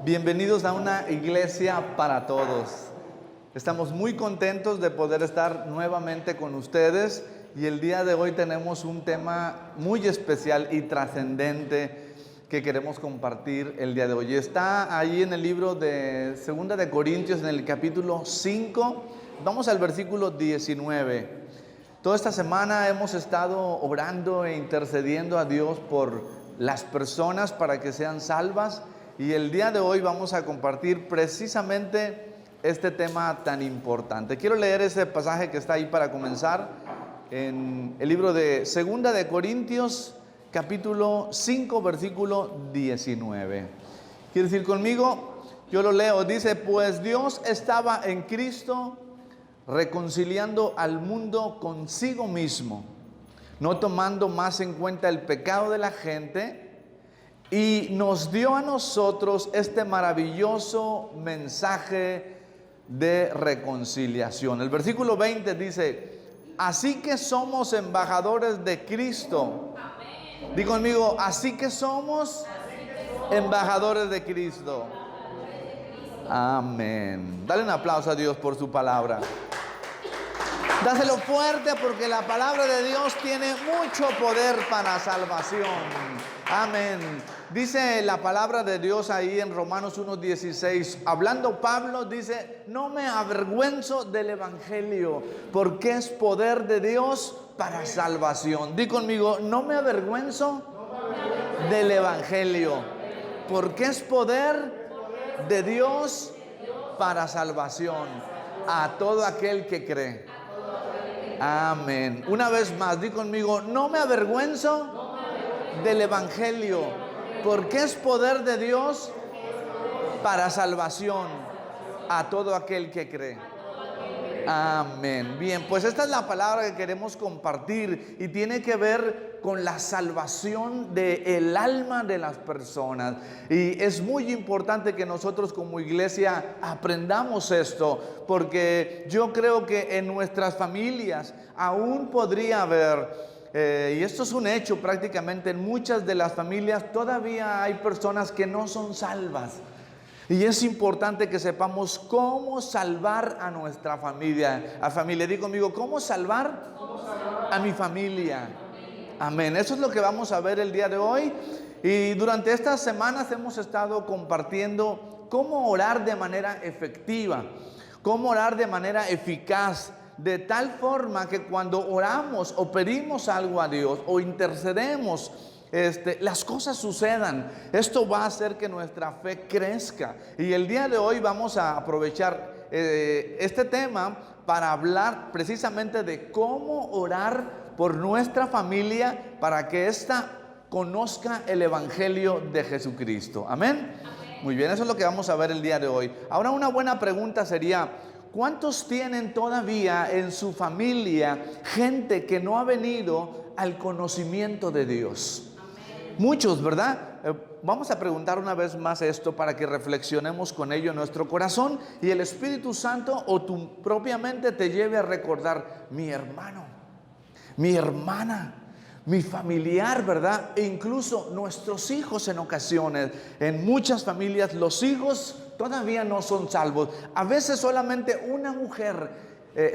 Bienvenidos a una iglesia para todos. Estamos muy contentos de poder estar nuevamente con ustedes y el día de hoy tenemos un tema muy especial y trascendente que queremos compartir el día de hoy. Está ahí en el libro de Segunda de Corintios, en el capítulo 5. Vamos al versículo 19. Toda esta semana hemos estado orando e intercediendo a Dios por las personas para que sean salvas. Y el día de hoy vamos a compartir precisamente este tema tan importante. Quiero leer ese pasaje que está ahí para comenzar en el libro de Segunda de Corintios, capítulo 5, versículo 19. ¿Quiere decir conmigo? Yo lo leo. Dice: pues Dios estaba en Cristo reconciliando al mundo consigo mismo, no tomando más en cuenta el pecado de la gente, y nos dio a nosotros este maravilloso mensaje de reconciliación. El versículo 20 dice: así que somos embajadores de Cristo. Di conmigo: así que somos embajadores de Cristo. Amén. Dale un aplauso a Dios por su palabra. Dáselo fuerte, porque la palabra de Dios tiene mucho poder para salvación. Amén. Dice la palabra de Dios ahí en Romanos 1:16, hablando Pablo, dice: no me avergüenzo del evangelio, porque es poder de Dios para salvación. Di conmigo: no me avergüenzo del evangelio, porque es poder de Dios para salvación a todo aquel que cree. Amén. Una vez más, di conmigo: no me avergüenzo del evangelio, porque es poder de Dios para salvación a todo aquel que cree. Amén. Bien, pues esta es la palabra que queremos compartir y tiene que ver con la salvación del alma de las personas. Y es muy importante que nosotros como iglesia aprendamos esto, porque yo creo que en nuestras familias aún podría haber, y esto es un hecho prácticamente, en muchas de las familias todavía hay personas que no son salvas. Y es importante que sepamos cómo salvar a nuestra familia. Digo conmigo: ¿cómo salvar a mi familia? Amén. Eso es lo que vamos a ver el día de hoy. Y durante estas semanas hemos estado compartiendo cómo orar de manera efectiva, cómo orar de manera eficaz, de tal forma que cuando oramos o pedimos algo a Dios o intercedemos, las cosas sucedan. Esto va a hacer que nuestra fe crezca. Y el día de hoy vamos a aprovechar este tema para hablar precisamente de cómo orar por nuestra familia para que ésta conozca el evangelio de Jesucristo. Amén. Muy bien, eso es lo que vamos a ver el día de hoy. Ahora, una buena pregunta sería: ¿cuántos tienen todavía en su familia gente que no ha venido al conocimiento de Dios? Muchos, ¿verdad? Vamos a preguntar una vez más esto para que reflexionemos con ello en nuestro corazón y el Espíritu Santo o tu propia mente te lleve a recordar: mi hermano, mi hermana, mi familiar, ¿verdad? E incluso nuestros hijos en ocasiones. En muchas familias los hijos todavía no son salvos. A veces solamente una mujer,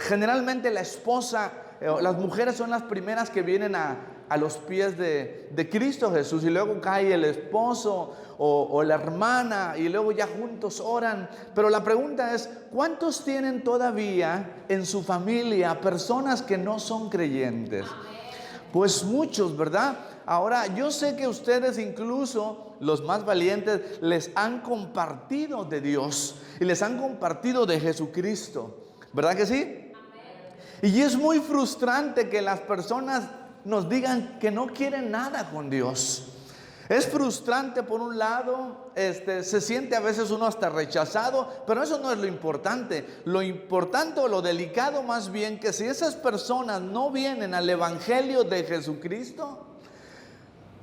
generalmente la esposa, las mujeres son las primeras que vienen a los pies de Cristo Jesús, y luego cae el esposo o la hermana, y luego ya juntos oran. Pero la pregunta es: ¿cuántos tienen todavía en su familia personas que no son creyentes? Pues muchos, ¿verdad? Ahora, yo sé que ustedes, incluso los más valientes, les han compartido de Dios y les han compartido de Jesucristo, ¿verdad que sí? Y es muy frustrante que las personas nos digan que no quieren nada con Dios. Es frustrante por un lado, se siente a veces uno hasta rechazado, pero eso no es lo importante. Lo importante o lo delicado más bien, que si esas personas no vienen al evangelio de Jesucristo,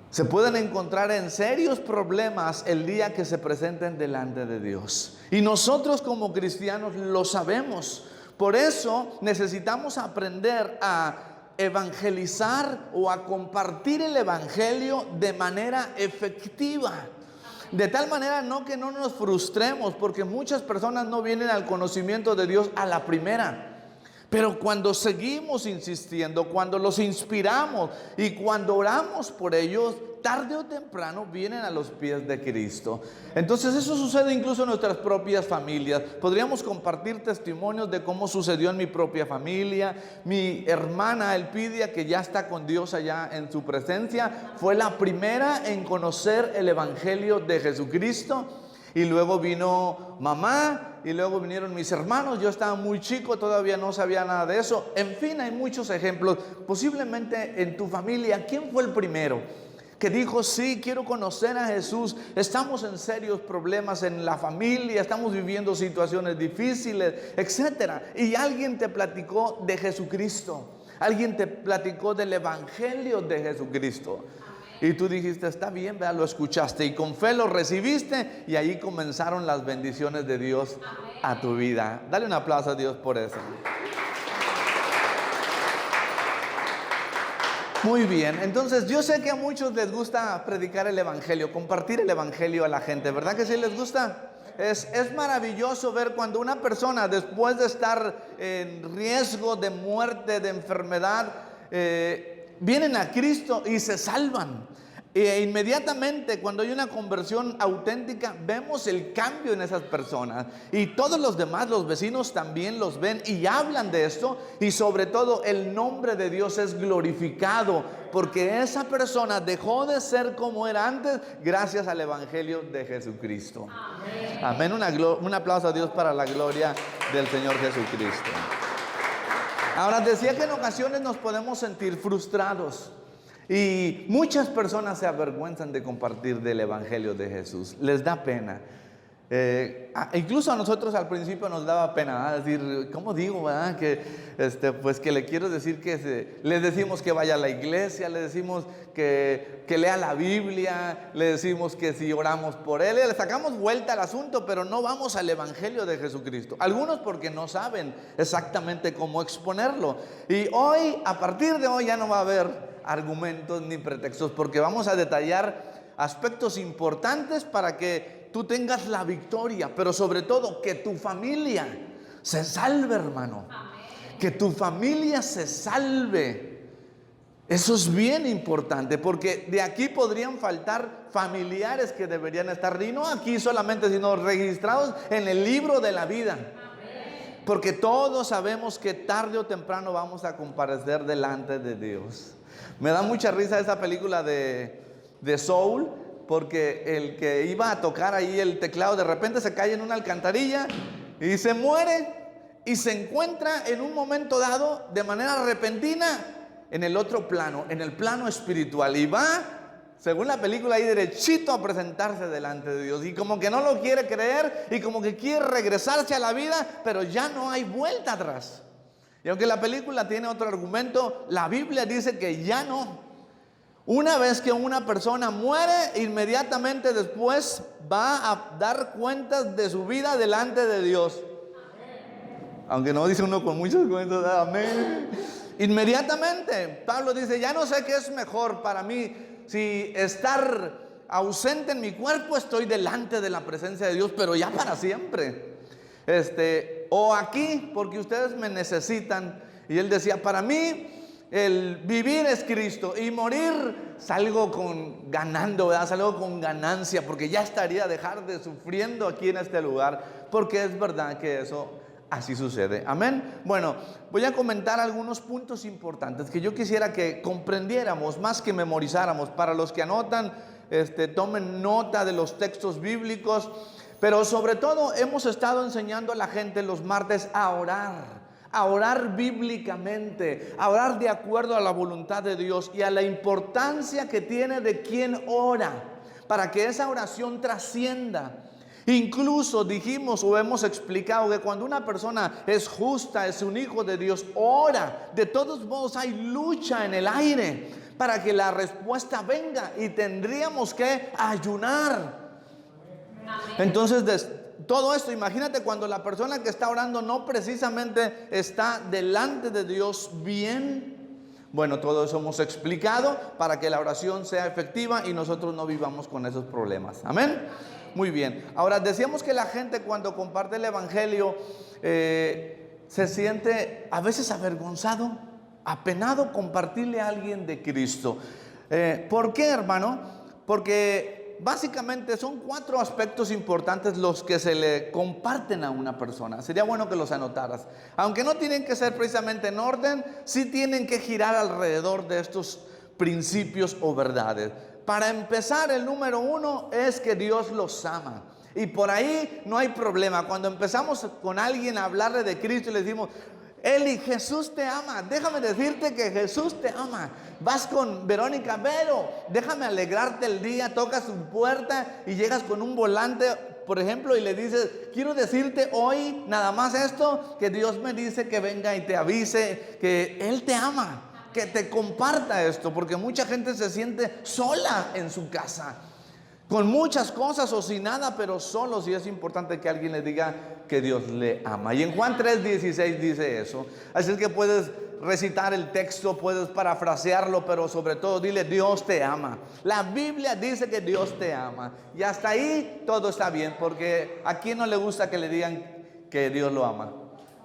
se pueden encontrar en serios problemas el día que se presenten delante de Dios. Y nosotros como cristianos lo sabemos. Por eso necesitamos aprender a evangelizar o a compartir el evangelio de manera efectiva. De tal manera no que no nos frustremos, porque muchas personas no vienen al conocimiento de Dios a la primera. Pero cuando seguimos insistiendo, cuando los inspiramos y cuando oramos por ellos, tarde o temprano vienen a los pies de Cristo. Entonces eso sucede incluso en nuestras propias familias. Podríamos compartir testimonios de cómo sucedió en mi propia familia. Mi hermana Elpidia, que ya está con Dios allá en su presencia, fue la primera en conocer el Evangelio de Jesucristo. Y luego vino mamá, y luego vinieron mis hermanos. Yo estaba muy chico, todavía no sabía nada de eso. En fin, hay muchos ejemplos. Posiblemente en tu familia, ¿quién fue el primero que dijo: sí, quiero conocer a Jesús? Estamos en serios problemas en la familia, estamos viviendo situaciones difíciles, etcétera. Y alguien te platicó de Jesucristo, alguien te platicó del Evangelio de Jesucristo. Y tú dijiste: está bien, ¿verdad? Lo escuchaste y con fe lo recibiste, y ahí comenzaron las bendiciones de Dios a tu vida. Dale un aplauso a Dios por eso. Muy bien, entonces yo sé que a muchos les gusta predicar el Evangelio, compartir el Evangelio a la gente, ¿verdad que sí les gusta? Es maravilloso ver cuando una persona, después de estar en riesgo de muerte, de enfermedad, vienen a Cristo y se salvan. E inmediatamente, cuando hay una conversión auténtica, vemos el cambio en esas personas. Y todos los demás, los vecinos, también los ven y hablan de esto. Y sobre todo, el nombre de Dios es glorificado, porque esa persona dejó de ser como era antes gracias al Evangelio de Jesucristo. Amén. Un aplauso a Dios para la gloria del Señor Jesucristo. Ahora, decía que en ocasiones nos podemos sentir frustrados. Y muchas personas se avergüenzan de compartir del Evangelio de Jesús. Les da pena. Incluso a nosotros al principio nos daba pena, ¿verdad? Decir, ¿cómo digo, verdad? Pues que le quiero decir que le decimos que vaya a la iglesia, le decimos que lea la Biblia, le decimos que si oramos por él, le sacamos vuelta al asunto, pero no vamos al Evangelio de Jesucristo. Algunos porque no saben exactamente cómo exponerlo. Y hoy, a partir de hoy, ya no va a haber argumentos ni pretextos, porque vamos a detallar aspectos importantes para que tú tengas la victoria, pero sobre todo que tu familia se salve, hermano. Amén. Que tu familia se salve. Eso es bien importante, porque de aquí podrían faltar familiares que deberían estar, y no aquí solamente, sino registrados en el libro de la vida. Amén. Porque todos sabemos que tarde o temprano vamos a comparecer delante de Dios. Me da mucha risa esa película de Soul, porque el que iba a tocar ahí el teclado de repente se cae en una alcantarilla y se muere, y se encuentra en un momento dado de manera repentina en el otro plano, en el plano espiritual, y va, según la película, ahí derechito a presentarse delante de Dios, y como que no lo quiere creer y como que quiere regresarse a la vida, pero ya no hay vuelta atrás. Y aunque la película tiene otro argumento, la Biblia dice que ya no. Una vez que una persona muere, inmediatamente después va a dar cuentas de su vida delante de Dios. Amén. Aunque no dice uno con muchos cuentos, amén. Inmediatamente, Pablo dice: ya no sé qué es mejor para mí, si estar ausente en mi cuerpo, estoy delante de la presencia de Dios, pero ya para siempre. O aquí, porque ustedes me necesitan. Y él decía: para mí el vivir es Cristo, y morir salgo ganando, ¿verdad? Salgo con ganancia, porque ya estaría dejar de sufriendo aquí en este lugar, porque es verdad que eso así sucede. Amén. Bueno, voy a comentar algunos puntos importantes que yo quisiera que comprendiéramos, más que memorizáramos. Para los que anotan, tomen nota de los textos bíblicos. Pero sobre todo hemos estado enseñando a la gente los martes a orar bíblicamente, a orar de acuerdo a la voluntad de Dios y a la importancia que tiene de quien ora, para que esa oración trascienda. Incluso dijimos o hemos explicado que cuando una persona es justa, es un hijo de Dios, ora, de todos modos hay lucha en el aire para que la respuesta venga, y tendríamos que ayunar. Entonces, todo esto, imagínate cuando la persona que está orando no precisamente está delante de Dios bien, Bueno, todo eso hemos explicado para que la oración sea efectiva y nosotros no vivamos con esos problemas. Amén. Muy bien. Ahora, decíamos que la gente cuando comparte el evangelio se siente a veces avergonzado, apenado compartirle a alguien de Cristo. ¿Por qué, hermano? Porque básicamente son 4 aspectos importantes los que se le comparten a una persona. Sería bueno que los anotaras. Aunque no tienen que ser precisamente en orden, sí tienen que girar alrededor de estos principios o verdades. Para empezar, el número 1 es que Dios los ama. Y por ahí no hay problema. Cuando empezamos con alguien a hablarle de Cristo y le decimos: Eli, Jesús te ama. Déjame decirte que Jesús te ama. Vas con Verónica: Vero, déjame alegrarte el día. Tocas su puerta y llegas con un volante, por ejemplo, y le dices: quiero decirte hoy nada más esto, que Dios me dice que venga y te avise que Él te ama, que te comparta esto, porque mucha gente se siente sola en su casa, con muchas cosas o sin nada, pero solos, y es importante que alguien le diga que Dios le ama. Y en Juan 3:16 dice eso. Así es que puedes recitar el texto, puedes parafrasearlo, pero sobre todo dile: Dios te ama. La Biblia dice que Dios te ama, y hasta ahí todo está bien, porque ¿a quién no le gusta que le digan que Dios lo ama?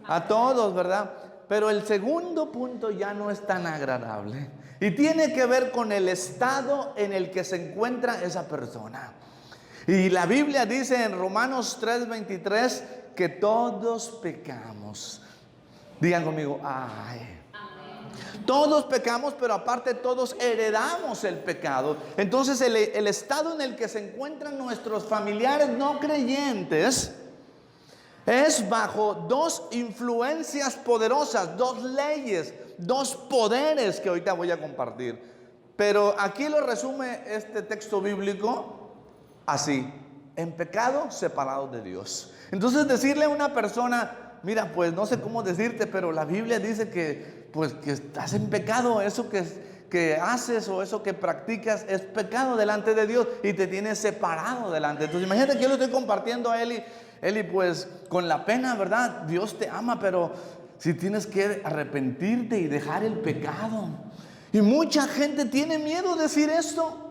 A todos, ¿verdad? Pero el segundo punto ya no es tan agradable y tiene que ver con el estado en el que se encuentra esa persona. Y la Biblia dice en Romanos 3:23 que todos pecamos. Digan conmigo: ay. Todos pecamos, pero aparte todos heredamos el pecado. Entonces el estado en el que se encuentran nuestros familiares no creyentes es bajo 2 influencias poderosas, 2 leyes, 2 poderes que ahorita voy a compartir. Pero aquí lo resume este texto bíblico así: en pecado, separados de Dios. Entonces decirle a una persona: mira, pues no sé cómo decirte, pero la Biblia dice que estás en pecado, eso que haces o eso que practicas es pecado delante de Dios y te tienes separado delante. Entonces imagínate que yo lo estoy compartiendo a Eli, pues con la pena, ¿verdad? Dios te ama, pero si tienes que arrepentirte y dejar el pecado. Y mucha gente tiene miedo de decir esto.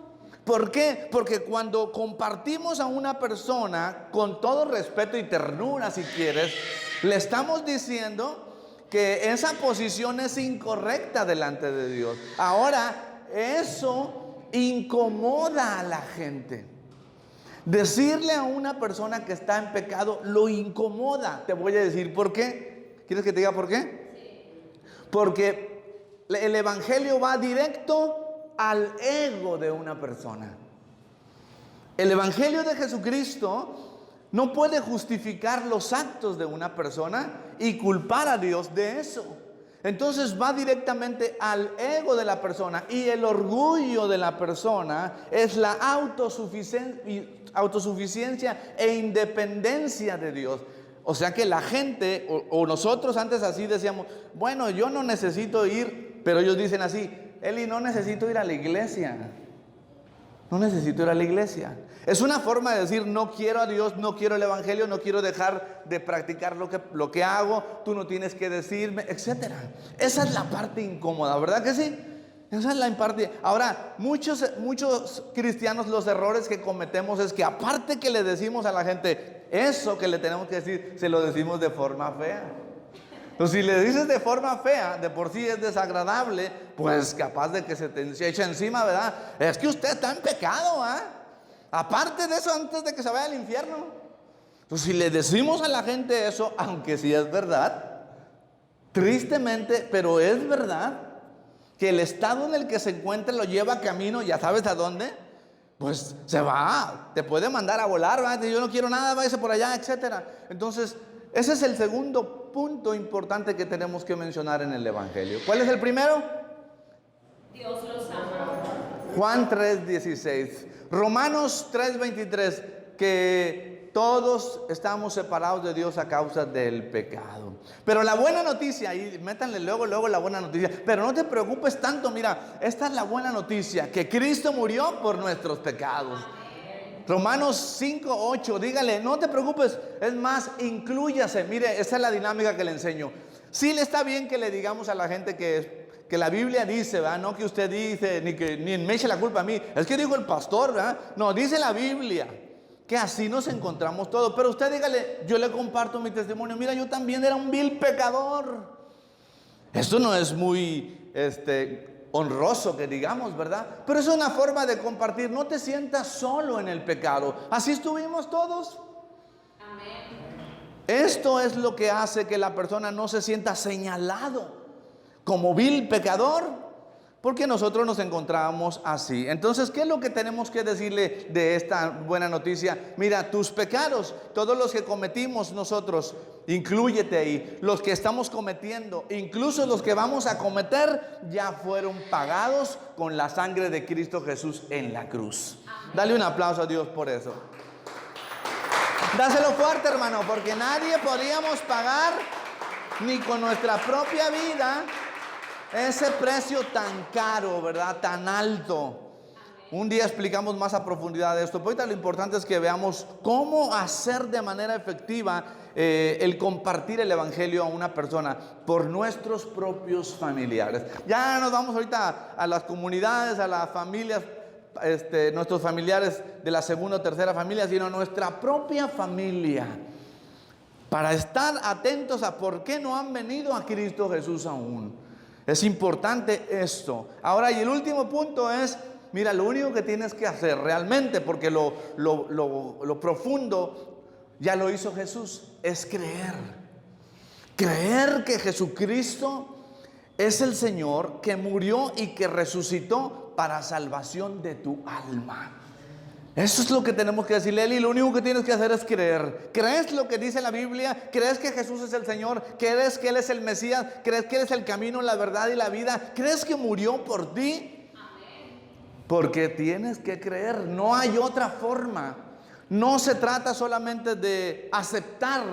¿Por qué? Porque cuando compartimos a una persona con todo respeto y ternura, si quieres, le estamos diciendo que esa posición es incorrecta delante de Dios. Ahora, eso incomoda a la gente. Decirle a una persona que está en pecado lo incomoda. Te voy a decir por qué. ¿Quieres que te diga por qué? Sí. Porque el evangelio va directo al ego de una persona. El evangelio de Jesucristo no puede justificar los actos de una persona y culpar a Dios de eso. Entonces va directamente al ego de la persona, y el orgullo de la persona es la autosuficiencia e independencia de Dios. O sea que la gente, o nosotros antes así decíamos: bueno, yo no necesito ir, pero ellos dicen así: Eli, no necesito ir a la iglesia. No necesito ir a la iglesia. Es una forma de decir: no quiero a Dios, no quiero el evangelio, no quiero dejar de practicar lo que hago, tú no tienes que decirme, etcétera. Esa es la parte incómoda, ¿verdad que sí? Esa es la parte. Ahora, muchos cristianos, los errores que cometemos es que aparte que le decimos a la gente eso que le tenemos que decir, se lo decimos de forma fea. Entonces, si le dices de forma fea, de por sí es desagradable, pues capaz de que se te eche encima, ¿verdad? Es que usted está en pecado, ¿ah? Aparte de eso, antes de que se vaya al infierno. Entonces, si le decimos a la gente eso, aunque sí es verdad, tristemente, pero es verdad, que el estado en el que se encuentra lo lleva camino, ya sabes a dónde, pues se va, te puede mandar a volar, ¿verdad? Yo no quiero nada, váyase por allá, etcétera. Entonces, ese es el segundo punto importante que tenemos que mencionar en el evangelio. ¿Cuál es el primero? Dios los ama. Juan 3:16, Romanos 3:23, que todos estamos separados de Dios a causa del pecado. Pero la buena noticia, y métanle luego la buena noticia, pero no te preocupes tanto, mira, esta es la buena noticia, que Cristo murió por nuestros pecados. Romanos 5:8, dígale: no te preocupes, es más, inclúyase. Mire, esa es la dinámica que le enseño. Sí le está bien que le digamos a la gente que que la Biblia dice, ¿verdad? No que usted dice, ni me eche la culpa a mí. Es que dijo el pastor, ¿verdad? No, dice la Biblia que así nos encontramos todos. Pero usted dígale, yo le comparto mi testimonio. Mira, yo también era un vil pecador. Esto no es muy honroso que digamos, ¿verdad? Pero es una forma de compartir. No te sientas solo en el pecado. Así estuvimos todos. Esto es lo que hace que la persona no se sienta señalado como vil pecador, porque nosotros nos encontramos así. Entonces, ¿qué es lo que tenemos que decirle de esta buena noticia? Mira, tus pecados, todos los que cometimos nosotros, inclúyete ahí, los que estamos cometiendo, incluso los que vamos a cometer, ya fueron pagados con la sangre de Cristo Jesús en la cruz. Dale un aplauso a Dios por eso. Dáselo fuerte, hermano, porque nadie podíamos pagar ni con nuestra propia vida ese precio tan caro, ¿verdad? Tan alto. Un día explicamos más a profundidad de esto. Pero ahorita lo importante es que veamos cómo hacer de manera efectiva el compartir el evangelio a una persona por nuestros propios familiares. Ya nos vamos ahorita a las comunidades, a las familias, nuestros familiares de la segunda o tercera familia, sino nuestra propia familia, para estar atentos a por qué no han venido a Cristo Jesús aún. Es importante esto. Ahora, y el último punto es, mira, lo único que tienes que hacer realmente, porque lo profundo ya lo hizo Jesús, es creer. Creer que Jesucristo es el Señor, que murió y que resucitó para salvación de tu alma. Eso es lo que tenemos que decirle a Él, y lo único que tienes que hacer es creer. ¿Crees lo que dice la Biblia? ¿Crees que Jesús es el Señor? ¿Crees que Él es el Mesías? ¿Crees que Él es el camino, la verdad y la vida? ¿Crees que murió por ti? Porque tienes que creer, no hay otra forma. No se trata solamente de aceptar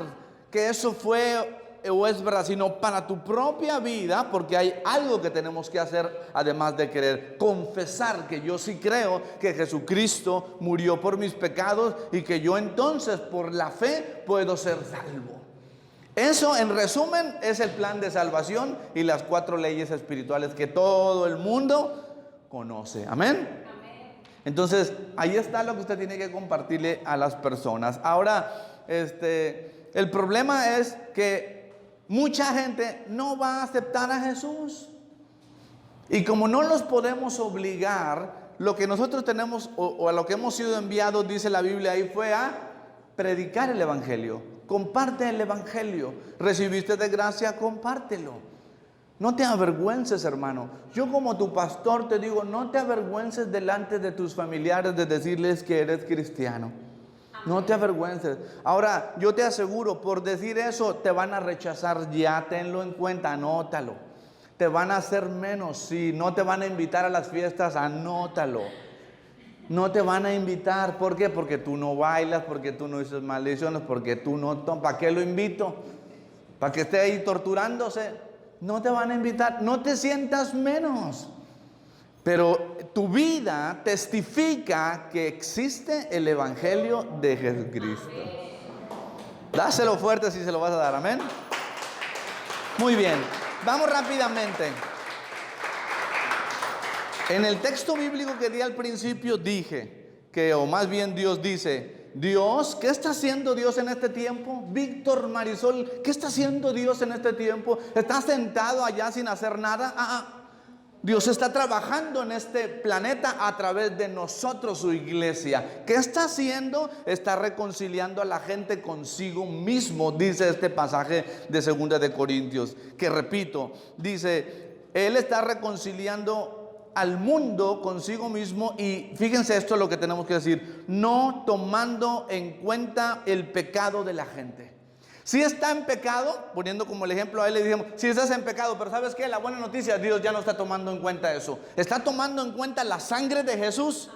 que eso fue o es verdad, sino para tu propia vida, porque hay algo que tenemos que hacer además de creer. Confesar que yo sí creo que Jesucristo murió por mis pecados y que yo entonces por la fe puedo ser salvo. Eso, en resumen, es el plan de salvación y las 4 leyes espirituales que todo el mundo conoce. Amén. Entonces, ahí está lo que usted tiene que compartirle a las personas. Ahora, el problema es que mucha gente no va a aceptar a Jesús. Y como no los podemos obligar, lo que nosotros tenemos o a lo que hemos sido enviados, dice la Biblia ahí, fue a predicar el evangelio. Comparte el evangelio. Recibiste de gracia, compártelo. No te avergüences, hermano. Yo como tu pastor te digo, no te avergüences delante de tus familiares de decirles que eres cristiano. No te avergüences. Ahora, yo te aseguro, por decir eso, te van a rechazar. Ya tenlo en cuenta, anótalo. Te van a hacer menos, sí. No te van a invitar a las fiestas, anótalo. No te van a invitar. ¿Por qué? Porque tú no bailas, porque tú no dices maldiciones, porque tú no tomas. ¿Para qué lo invito? ¿Para que esté ahí torturándose? No te van a invitar. No te sientas menos. Pero tu vida testifica que existe el evangelio de Jesucristo. Dáselo fuerte si se lo vas a dar, amén. Muy bien, vamos rápidamente. En el texto bíblico que di al principio dije que, o más bien Dios dice, Dios, ¿qué está haciendo Dios en este tiempo? Víctor Marisol, ¿qué está haciendo Dios en este tiempo? ¿Está sentado allá sin hacer nada? Dios está trabajando en este planeta a través de nosotros, su iglesia. ¿Qué está haciendo? Está reconciliando a la gente consigo mismo, dice este pasaje de 2 de Corintios. Que repito, dice, Él está reconciliando al mundo consigo mismo. Y fíjense esto es lo que tenemos que decir: no tomando en cuenta el pecado de la gente. Si está en pecado, poniendo como el ejemplo a él, le dijimos, si estás en pecado, pero ¿sabes qué? La buena noticia, Dios ya no está tomando en cuenta eso. Está tomando en cuenta la sangre de Jesús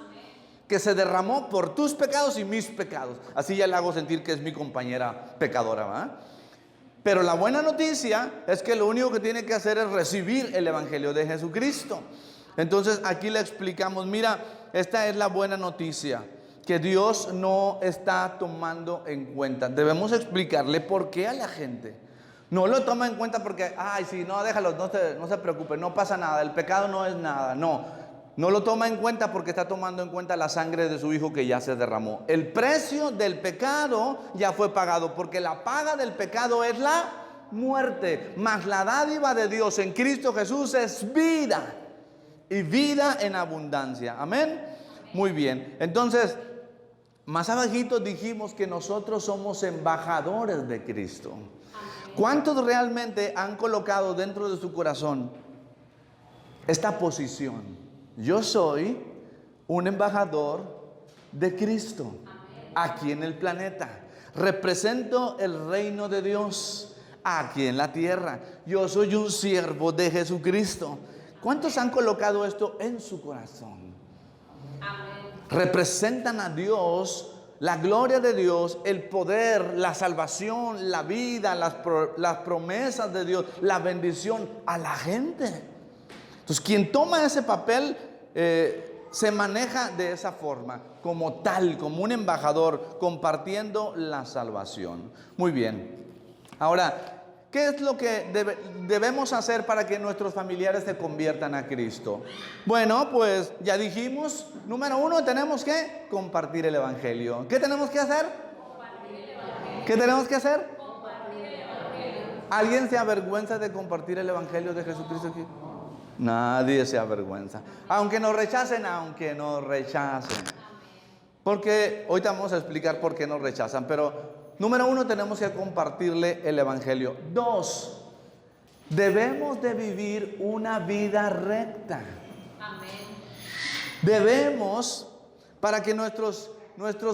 que se derramó por tus pecados y mis pecados. Así ya le hago sentir que es mi compañera pecadora, ¿verdad? Pero la buena noticia es que lo único que tiene que hacer es recibir el evangelio de Jesucristo. Entonces aquí le explicamos, mira, esta es la buena noticia, que Dios no está tomando en cuenta. Debemos explicarle por qué a la gente. No lo toma en cuenta porque, ay, sí, no, déjalo, no se preocupe, no pasa nada, el pecado no es nada. No lo toma en cuenta porque está tomando en cuenta la sangre de su hijo que ya se derramó. El precio del pecado ya fue pagado, porque la paga del pecado es la muerte, mas la dádiva de Dios en Cristo Jesús es vida, y vida en abundancia. Amén. Muy bien. Entonces, más abajito dijimos que nosotros somos embajadores de Cristo. ¿Cuántos realmente han colocado dentro de su corazón esta posición? Yo soy un embajador de Cristo aquí en el planeta. Represento el reino de Dios aquí en la tierra. Yo soy un siervo de Jesucristo. ¿Cuántos han colocado esto en su corazón? Representan a Dios, la gloria de Dios, el poder, la salvación, la vida, las promesas de Dios, la bendición a la gente. Entonces, quien toma ese papel se maneja de esa forma, como tal, como un embajador, compartiendo la salvación. Muy bien. Ahora, ¿qué es lo que debemos hacer para que nuestros familiares se conviertan a Cristo? Bueno, pues ya dijimos, número 1, tenemos que compartir el Evangelio. ¿Qué tenemos que hacer? Compartir el Evangelio. ¿Qué tenemos que hacer? Compartir el Evangelio. ¿Alguien se avergüenza de compartir el Evangelio de Jesucristo aquí? Nadie se avergüenza. Aunque nos rechacen, Porque hoy te vamos a explicar por qué nos rechazan, pero número 1, tenemos que compartirle el Evangelio. 2, debemos de vivir una vida recta. Amén. Debemos, para que nuestros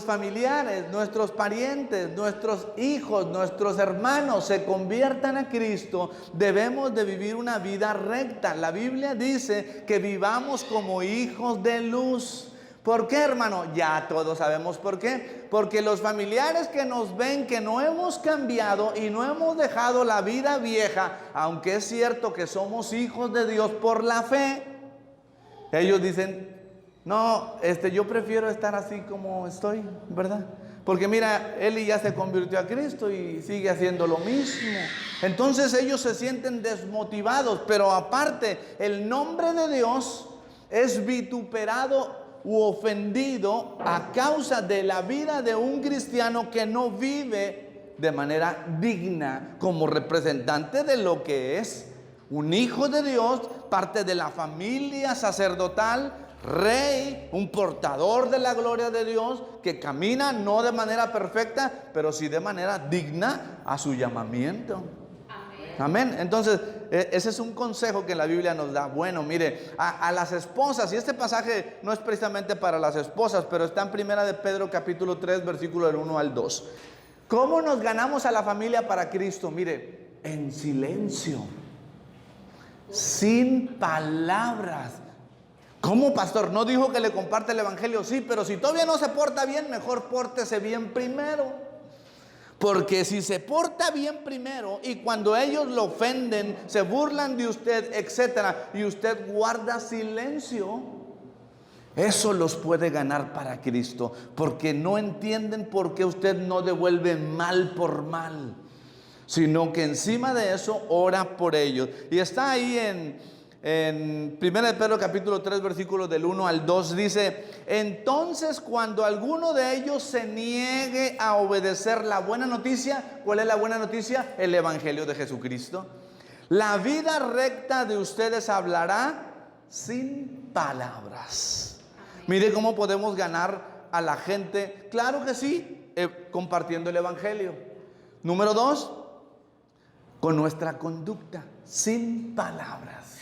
familiares, nuestros parientes, nuestros hijos, nuestros hermanos se conviertan a Cristo, debemos de vivir una vida recta. La Biblia dice que vivamos como hijos de luz. ¿Por qué, hermano? Ya todos sabemos por qué. Porque los familiares que nos ven que no hemos cambiado y no hemos dejado la vida vieja, aunque es cierto que somos hijos de Dios por la fe, ellos dicen, no, yo prefiero estar así como estoy, ¿verdad? Porque mira, Eli ya se convirtió a Cristo y sigue haciendo lo mismo. Entonces ellos se sienten desmotivados, pero aparte, el nombre de Dios es vituperado u ofendido a causa de la vida de un cristiano que no vive de manera digna como representante de lo que es un hijo de Dios, parte de la familia sacerdotal, rey, un portador de la gloria de Dios, que camina no de manera perfecta, pero sí de manera digna a su llamamiento. Amén. Entonces, ese es un consejo que la Biblia nos da. Bueno, mire, a las esposas, y este pasaje no es precisamente para las esposas, pero está en 1 de Pedro capítulo 3, versículo del 1 al 2. ¿Cómo nos ganamos a la familia para Cristo? Mire, en silencio, sin palabras. ¿Cómo, pastor? ¿No dijo que le comparte el Evangelio? Sí, pero si todavía no se porta bien, mejor pórtese bien primero. Porque si se porta bien primero y cuando ellos lo ofenden, se burlan de usted, etcétera, y usted guarda silencio, eso los puede ganar para Cristo, porque no entienden por qué usted no devuelve mal por mal, sino que encima de eso ora por ellos. Y está ahí en 1 de Pedro capítulo 3 versículos del 1 al 2 dice: entonces cuando alguno de ellos se niegue a obedecer la buena noticia, ¿cuál es la buena noticia? El Evangelio de Jesucristo. La vida recta de ustedes hablará sin palabras. Mire cómo podemos ganar a la gente. Claro que sí, compartiendo el Evangelio. Número 2, con nuestra conducta, sin palabras.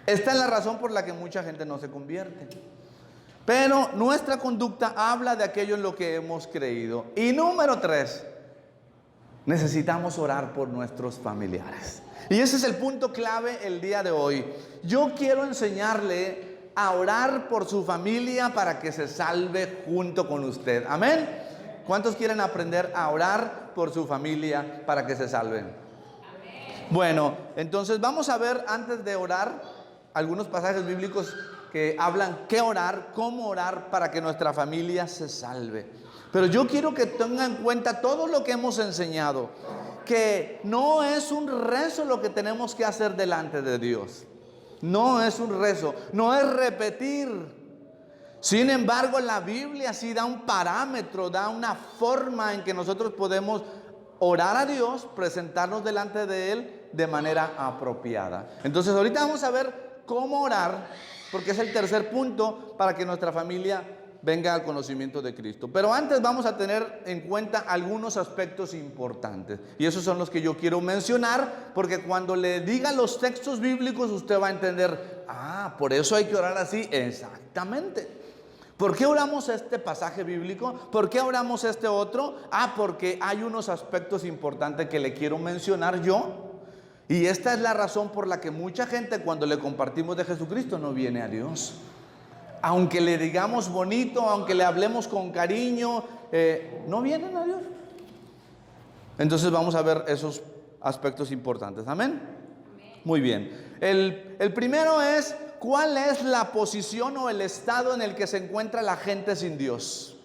Esta es la razón por la que mucha gente no se convierte. Pero nuestra conducta habla de aquello en lo que hemos creído. Y número 3, necesitamos orar por nuestros familiares. Y ese es el punto clave el día de hoy. Yo quiero enseñarle a orar por su familia para que se salve junto con usted. Amén. ¿Cuántos quieren aprender a orar por su familia para que se salven? Bueno, entonces vamos a ver antes de orar algunos pasajes bíblicos que hablan qué orar, cómo orar para que nuestra familia se salve. Pero yo quiero que tengan en cuenta todo lo que hemos enseñado, que no es un rezo lo que tenemos que hacer delante de Dios. No es un rezo, no es repetir. Sin embargo, la Biblia sí da un parámetro, da una forma en que nosotros podemos orar a Dios, presentarnos delante de Él de manera apropiada. Entonces ahorita vamos a ver cómo orar, porque es el tercer punto para que nuestra familia venga al conocimiento de Cristo. Pero antes vamos a tener en cuenta algunos aspectos importantes, y esos son los que yo quiero mencionar, porque cuando le diga los textos bíblicos usted va a entender, por eso hay que orar así. Exactamente. ¿Por qué oramos este pasaje bíblico? ¿Por qué oramos este otro? Porque hay unos aspectos importantes que le quiero mencionar yo, y esta es la razón por la que mucha gente, cuando le compartimos de Jesucristo, no viene a Dios. Aunque le digamos bonito, aunque le hablemos con cariño, no vienen a Dios. Entonces vamos a ver esos aspectos importantes. ¿Amén? Muy bien. El primero es, ¿cuál es la posición o el estado en el que se encuentra la gente sin Dios?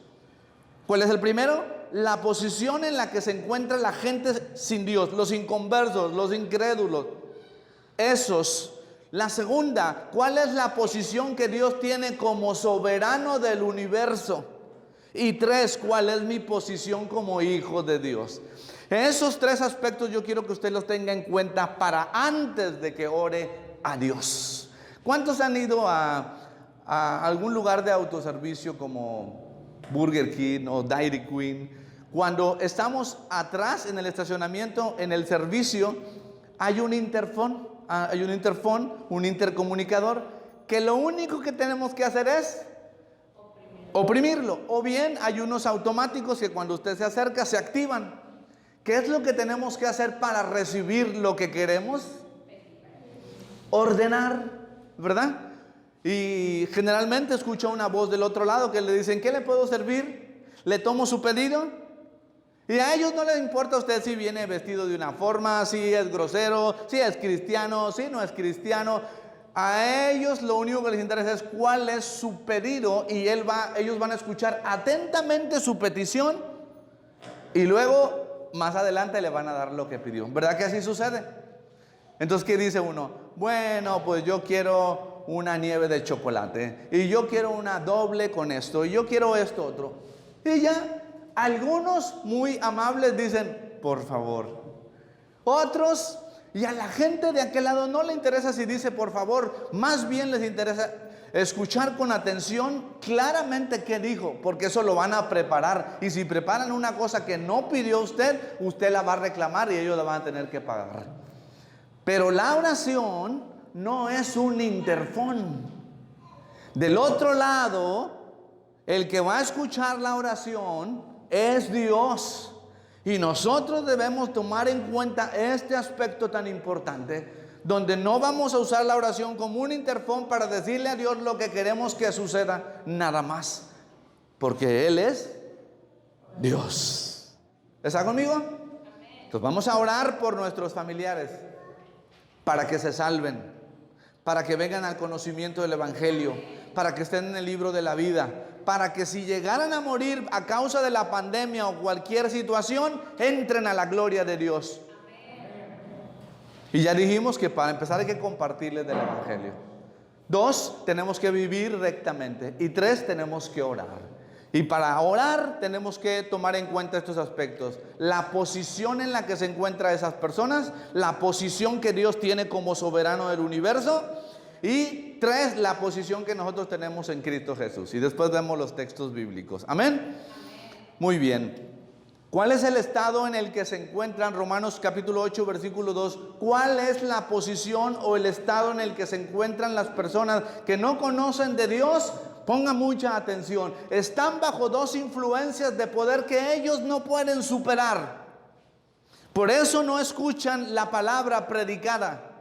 ¿Cuál es el primero? La posición en la que se encuentra la gente sin Dios, los inconversos, los incrédulos, esos. La segunda, ¿cuál es la posición que Dios tiene como soberano del universo? Y tres, ¿cuál es mi posición como hijo de Dios? Esos tres aspectos yo quiero que usted los tenga en cuenta para antes de que ore a Dios. ¿Cuántos han ido a algún lugar de autoservicio como Burger King o Dairy Queen? Cuando estamos atrás en el estacionamiento, en el servicio, hay un interfón, un intercomunicador, que lo único que tenemos que hacer es oprimirlo. O bien hay unos automáticos que cuando usted se acerca se activan. ¿Qué es lo que tenemos que hacer para recibir lo que queremos? Ordenar, ¿verdad? Y generalmente escucho una voz del otro lado que le dicen, ¿qué le puedo servir? ¿Le tomo su pedido? Y a ellos no les importa a usted si viene vestido de una forma, si es grosero, si es cristiano, si no es cristiano. A ellos lo único que les interesa es cuál es su pedido, y ellos van a escuchar atentamente su petición y luego más adelante le van a dar lo que pidió. ¿Verdad que así sucede? Entonces, ¿qué dice uno? Bueno, pues yo quiero una nieve de chocolate, y yo quiero una doble con esto, y yo quiero esto otro. Y ya, algunos muy amables dicen, por favor. Otros, y a la gente de aquel lado no le interesa si dice por favor, más bien les interesa escuchar con atención claramente qué dijo, porque eso lo van a preparar. Y si preparan una cosa que no pidió usted la va a reclamar y ellos la van a tener que pagar. Pero la oración no es un interfón. Del otro lado, el que va a escuchar la oración es Dios. Y nosotros debemos tomar en cuenta este aspecto tan importante, donde no vamos a usar la oración como un interfón para decirle a Dios lo que queremos que suceda, nada más, porque Él es Dios. ¿Está conmigo? Entonces vamos a orar por nuestros familiares, para que se salven, para que vengan al conocimiento del Evangelio, para que estén en el libro de la vida, para que si llegaran a morir a causa de la pandemia o cualquier situación, entren a la gloria de Dios. Y ya dijimos que para empezar hay que compartirles del Evangelio. 2, tenemos que vivir rectamente. Y 3, tenemos que orar. Y para orar tenemos que tomar en cuenta estos aspectos: la posición en la que se encuentran esas personas, la posición que Dios tiene como soberano del universo, y 3, la posición que nosotros tenemos en Cristo Jesús. Y después vemos los textos bíblicos. ¿Amén? Muy bien. ¿Cuál es el estado en el que se encuentran? Romanos capítulo 8, versículo 2. ¿Cuál es la posición o el estado en el que se encuentran las personas que no conocen de Dios? Ponga mucha atención. Están bajo 2 influencias de poder que ellos no pueden superar. Por eso no escuchan la palabra predicada.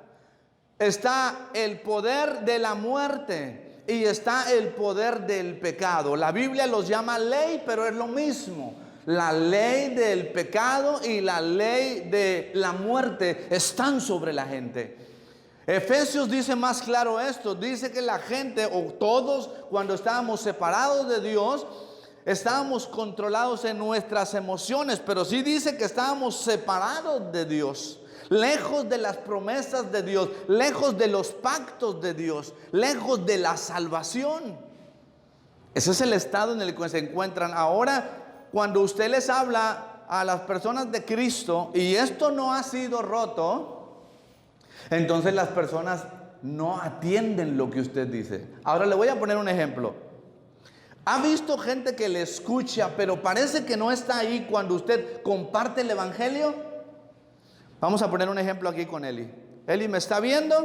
Está el poder de la muerte y está el poder del pecado. La Biblia los llama ley, pero es lo mismo. La ley del pecado y la ley de la muerte están sobre la gente. Efesios dice más claro esto. Dice que la gente, o todos, cuando estábamos separados de Dios, estábamos controlados en nuestras emociones, pero sí dice que estábamos separados de Dios, lejos de las promesas de Dios, lejos de los pactos de Dios, lejos de la salvación. Ese es el estado en el que se encuentran. Ahora, cuando usted les habla a las personas de Cristo y esto no ha sido roto, entonces las personas no atienden lo que usted dice. Ahora le voy a poner un ejemplo. ¿Ha visto gente que le escucha, pero parece que no está ahí cuando usted comparte el evangelio? Vamos a poner un ejemplo aquí con Eli. Eli me está viendo,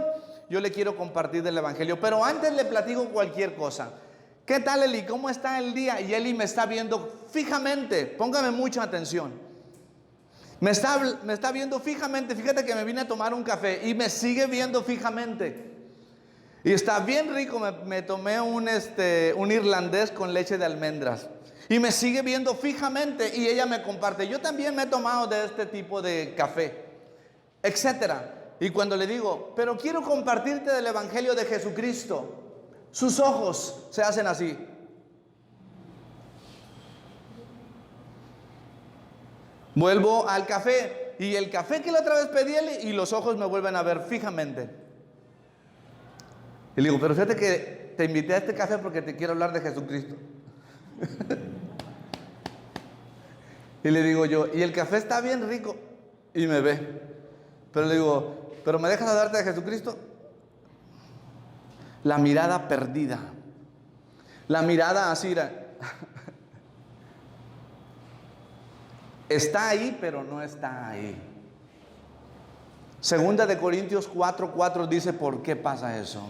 yo le quiero compartir del evangelio, pero antes le platico cualquier cosa. ¿Qué tal, Eli? ¿Cómo está el día? Y Eli me está viendo fijamente, póngame mucha atención. Me está viendo fijamente. Fíjate que me vine a tomar un café y me sigue viendo fijamente. Y está bien rico. Me tomé un irlandés con leche de almendras. Y me sigue viendo fijamente y ella me comparte. Yo también me he tomado de este tipo de café, etcétera. Y cuando le digo, pero quiero compartirte del evangelio de Jesucristo, sus ojos se hacen así. Vuelvo al café y el café que la otra vez pedí y los ojos me vuelven a ver fijamente. Y le digo, pero fíjate que te invité a este café porque te quiero hablar de Jesucristo. Y le digo yo, y el café está bien rico. Y me ve. Pero le digo, ¿pero me dejas hablarte de Jesucristo? La mirada perdida. La mirada así. Está ahí, pero no está ahí. Segunda de Corintios 4:4 dice, ¿por qué pasa eso?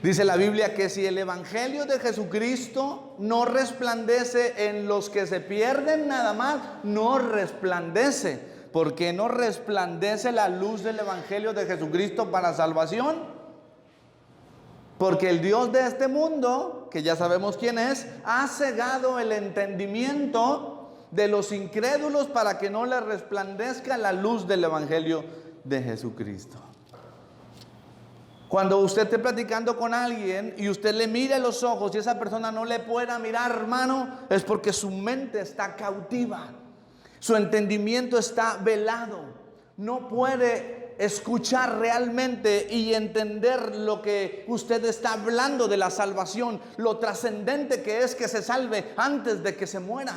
Dice la Biblia que si el evangelio de Jesucristo no resplandece en los que se pierden nada más, no resplandece. ¿Por qué no resplandece la luz del evangelio de Jesucristo para salvación? Porque el Dios de este mundo, que ya sabemos quién es, ha cegado el entendimiento de los incrédulos para que no les resplandezca la luz del evangelio de Jesucristo. Cuando usted esté platicando con alguien y usted le mire a los ojos y esa persona no le pueda mirar, hermano, es porque su mente está cautiva, su entendimiento está velado, no puede escuchar realmente y entender lo que usted está hablando de la salvación, lo trascendente que es que se salve antes de que se muera.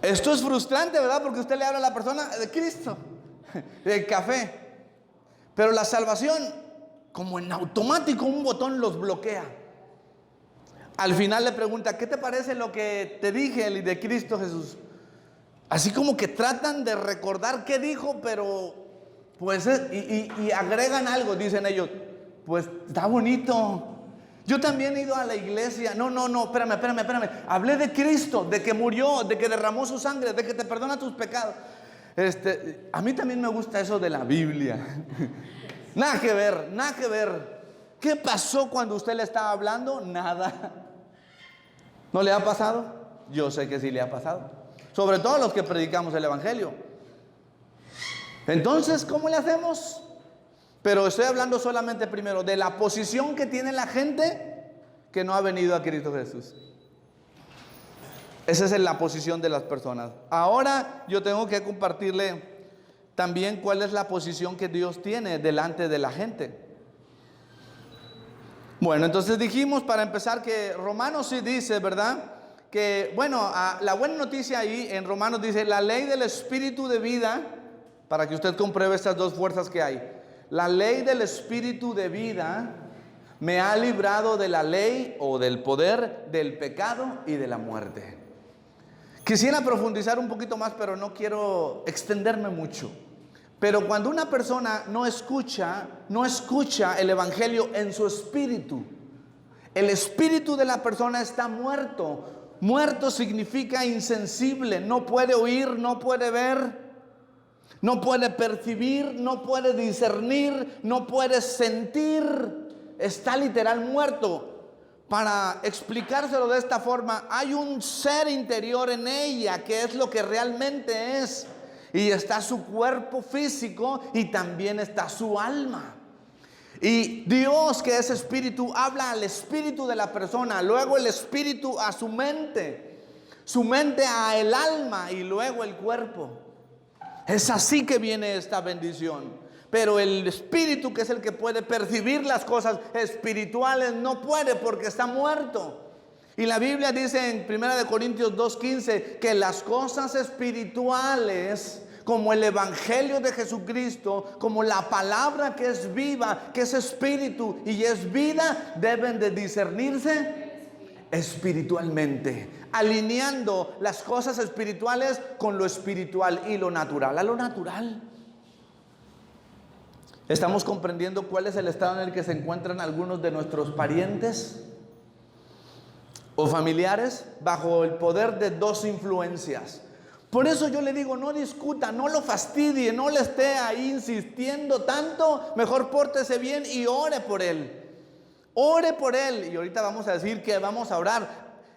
Esto es frustrante, ¿verdad? Porque usted le habla a la persona de Cristo, del café, pero la salvación, como en automático, un botón los bloquea. Al final le pregunta, ¿qué te parece lo que te dije de Cristo Jesús? Así como que tratan de recordar qué dijo, pero pues y agregan algo, dicen ellos, pues está bonito. Yo también he ido a la iglesia. No, espérame. Hablé de Cristo, de que murió, de que derramó su sangre, de que te perdona tus pecados. A mí también me gusta eso de la Biblia. Nada que ver. ¿Qué pasó cuando usted le estaba hablando? Nada. ¿No le ha pasado? Yo sé que sí le ha pasado. Sobre todo a los que predicamos el evangelio. Entonces, ¿cómo le hacemos? Pero estoy hablando solamente primero de la posición que tiene la gente que no ha venido a Cristo Jesús. Esa es la posición de las personas. Ahora yo tengo que compartirle también cuál es la posición que Dios tiene delante de la gente. Bueno, entonces dijimos para empezar que Romanos sí dice, ¿verdad? Que bueno, la buena noticia ahí en Romanos dice la ley del espíritu de vida, para que usted compruebe estas dos fuerzas que hay. La ley del espíritu de vida me ha librado de la ley o del poder del pecado y de la muerte. Quisiera profundizar un poquito más, pero no quiero extenderme mucho. Pero cuando una persona no escucha el evangelio en su espíritu, el espíritu de la persona está muerto. Muerto significa insensible, no puede oír, no puede ver, no puede percibir, no puede discernir, no puede sentir. Está literal muerto. Para explicárselo de esta forma, hay un ser interior en ella que es lo que realmente es. Y está su cuerpo físico y también está su alma. Y Dios, que es espíritu, habla al espíritu de la persona, luego el espíritu a su mente a el alma y luego el cuerpo. Es así que viene esta bendición. Pero el espíritu, que es el que puede percibir las cosas espirituales, no puede porque está muerto. Y la Biblia dice en 1 Corintios 2:15 que las cosas espirituales, como el evangelio de Jesucristo, como la palabra que es viva, que es espíritu y es vida, deben de discernirse espiritualmente, alineando las cosas espirituales con lo espiritual y lo natural a lo natural. ¿Estamos comprendiendo cuál es el estado en el que se encuentran algunos de nuestros parientes o familiares bajo el poder de dos influencias? Por eso yo le digo, no discuta, no lo fastidie, no le esté ahí insistiendo tanto. Mejor pórtese bien y ore por él. Ore por él. Y ahorita vamos a decir que vamos a orar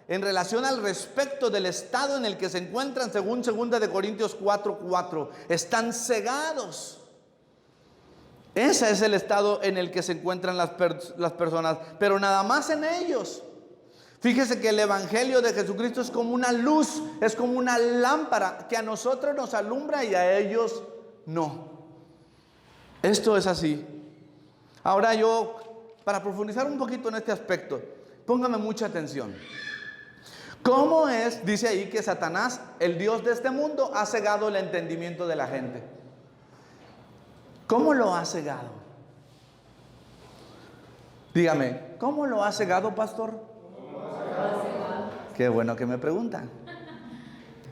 en relación al respecto del estado en el que se encuentran, según 2 Corintios 4:4. Están cegados. Ese es el estado en el que se encuentran las personas, pero nada más en ellos. Fíjese que el evangelio de Jesucristo es como una luz, es como una lámpara que a nosotros nos alumbra y a ellos no. Esto es así. Ahora yo, para profundizar un poquito en este aspecto, póngame mucha atención. ¿Cómo es? Dice ahí que Satanás, el Dios de este mundo, ha cegado el entendimiento de la gente. ¿Cómo lo ha cegado? Dígame, ¿cómo lo ha cegado, pastor? Qué bueno que me preguntan.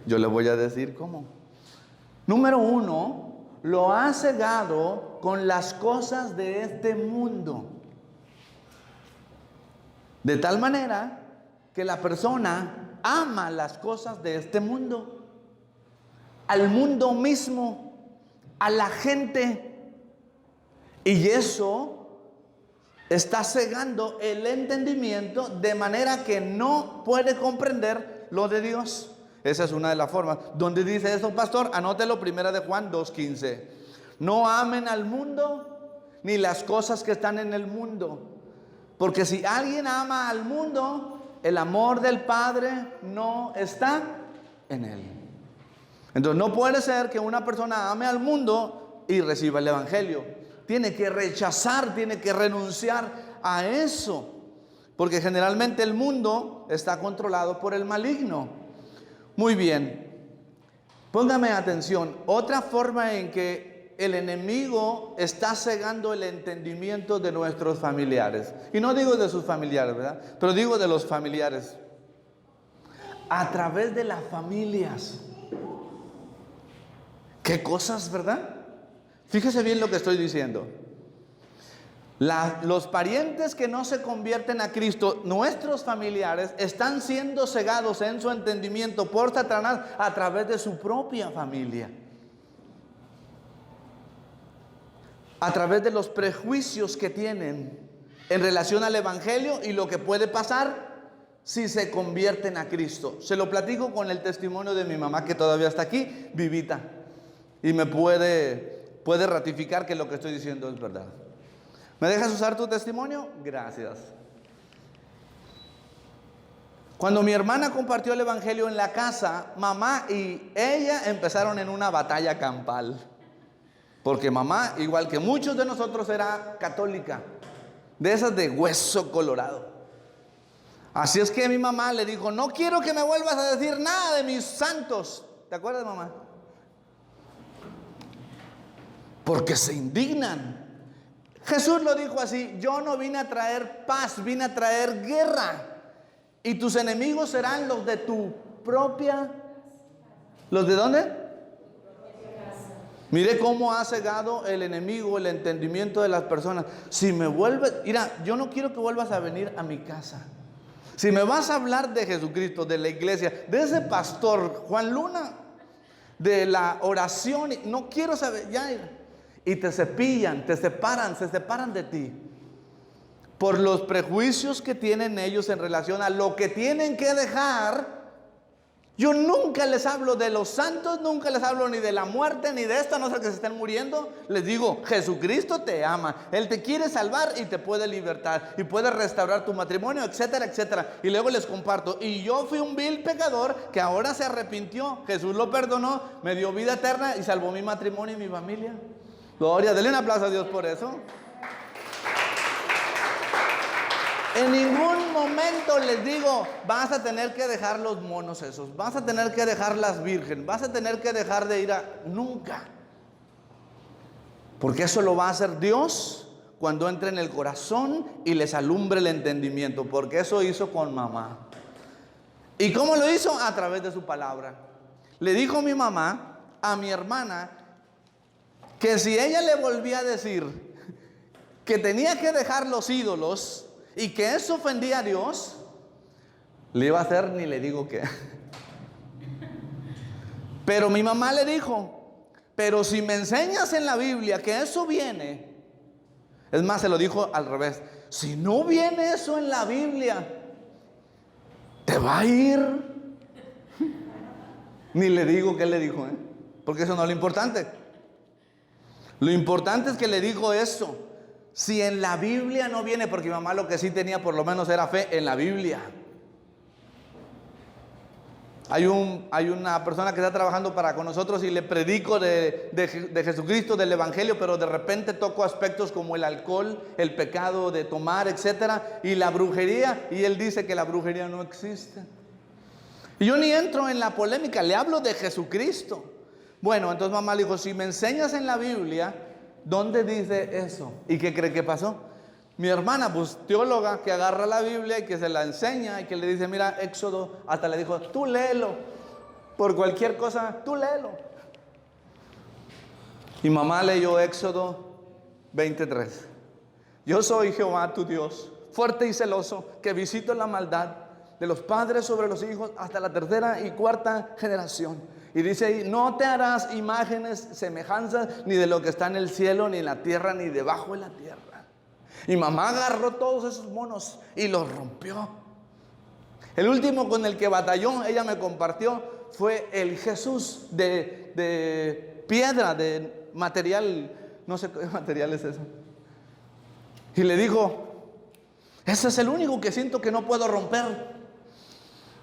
Yo le voy a decir cómo. Número 1, lo ha cegado con las cosas de este mundo. De tal manera que la persona ama las cosas de este mundo, al mundo mismo, a la gente. Y eso está cegando el entendimiento de manera que no puede comprender lo de Dios. Esa es una de las formas. ¿Dónde dice eso, pastor? Anótelo, 1 Juan 2:15. No amen al mundo ni las cosas que están en el mundo. Porque si alguien ama al mundo, el amor del Padre no está en él. Entonces no puede ser que una persona ame al mundo y reciba el evangelio. Tiene que rechazar, tiene que renunciar a eso. Porque generalmente el mundo está controlado por el maligno. Muy bien. Póngame atención. Otra forma en que el enemigo está cegando el entendimiento de nuestros familiares. Y no digo de sus familiares, ¿verdad? Pero digo de los familiares. A través de las familias. ¿Qué cosas, verdad? Fíjese bien lo que estoy diciendo. Los parientes que no se convierten a Cristo, nuestros familiares, están siendo cegados en su entendimiento por Satanás a través de su propia familia. A través de los prejuicios que tienen en relación al evangelio y lo que puede pasar si se convierten a Cristo. Se lo platico con el testimonio de mi mamá, que todavía está aquí, vivita, y me puede ratificar que lo que estoy diciendo es verdad. ¿Me dejas usar tu testimonio? Gracias. Cuando mi hermana compartió el evangelio en la casa, mamá y ella empezaron en una batalla campal. Porque mamá, igual que muchos de nosotros, era católica, de esas de hueso colorado. Así es que mi mamá le dijo: no quiero que me vuelvas a decir nada de mis santos. ¿Te acuerdas, mamá? Porque se indignan. Jesús lo dijo así: yo no vine a traer paz, vine a traer guerra. Y tus enemigos serán los de tu propia... ¿Los de dónde? Mire cómo ha cegado el enemigo el entendimiento de las personas. Si me vuelves... Mira, yo no quiero que vuelvas a venir a mi casa. Si me vas a hablar de Jesucristo, de la iglesia, de ese pastor Juan Luna, de la oración, no quiero saber ya. Y te cepillan, te separan, se separan de ti por los prejuicios que tienen ellos en relación a lo que tienen que dejar Yo nunca les hablo de los santos, nunca les hablo ni de la muerte, ni de esto, a no ser que se estén muriendo. Les digo, Jesucristo te ama, Él te quiere salvar y te puede libertar, y puede restaurar tu matrimonio, etcétera, etcétera. Y luego les comparto, y yo fui un vil pecador que ahora se arrepintió. Jesús lo perdonó, me dio vida eterna y salvó mi matrimonio y mi familia. Gloria, denle un aplauso a Dios por eso. En ningún momento les digo, vas a tener que dejar los monos esos, vas a tener que dejar las virgen, vas a tener que dejar de ir a... Nunca. Porque eso lo va a hacer Dios cuando entre en el corazón y les alumbre el entendimiento. Porque eso hizo con mamá. ¿Y cómo lo hizo? A través de su palabra. Le dijo mi mamá a mi hermana que si ella le volvía a decir que tenía que dejar los ídolos y que eso ofendía a Dios, le iba a hacer ni le digo qué. Pero mi mamá le dijo, pero si me enseñas en la Biblia que eso viene, es más, se lo dijo al revés, si no viene eso en la Biblia, te va a ir. Ni le digo qué le dijo, porque eso no es lo importante. Lo importante es que le dijo eso. Si en la Biblia no viene, porque mi mamá lo que sí tenía por lo menos era fe en la Biblia. Hay una persona que está trabajando con nosotros y le predico de Jesucristo, del Evangelio, pero de repente toco aspectos como el alcohol, el pecado de tomar, etcétera, y la brujería, y él dice que la brujería no existe. Y yo ni entro en la polémica, le hablo de Jesucristo. Bueno, entonces mamá le dijo, si me enseñas en la Biblia, ¿dónde dice eso? ¿Y qué cree que pasó? Mi hermana, pues teóloga, que agarra la Biblia y que se la enseña y que le dice, mira, Éxodo, hasta le dijo, tú léelo, por cualquier cosa, tú léelo. Y mamá leyó Éxodo 23. Yo soy Jehová tu Dios, fuerte y celoso, que visito la maldad de los padres sobre los hijos hasta la tercera y cuarta generación. Y dice ahí, no te harás imágenes, semejanzas, ni de lo que está en el cielo, ni en la tierra, ni debajo de la tierra. Y mamá agarró todos esos monos y los rompió. El último con el que batalló, ella me compartió, fue el Jesús de piedra, de material, no sé qué material es eso. Y le dijo, ese es el único que siento que no puedo romper,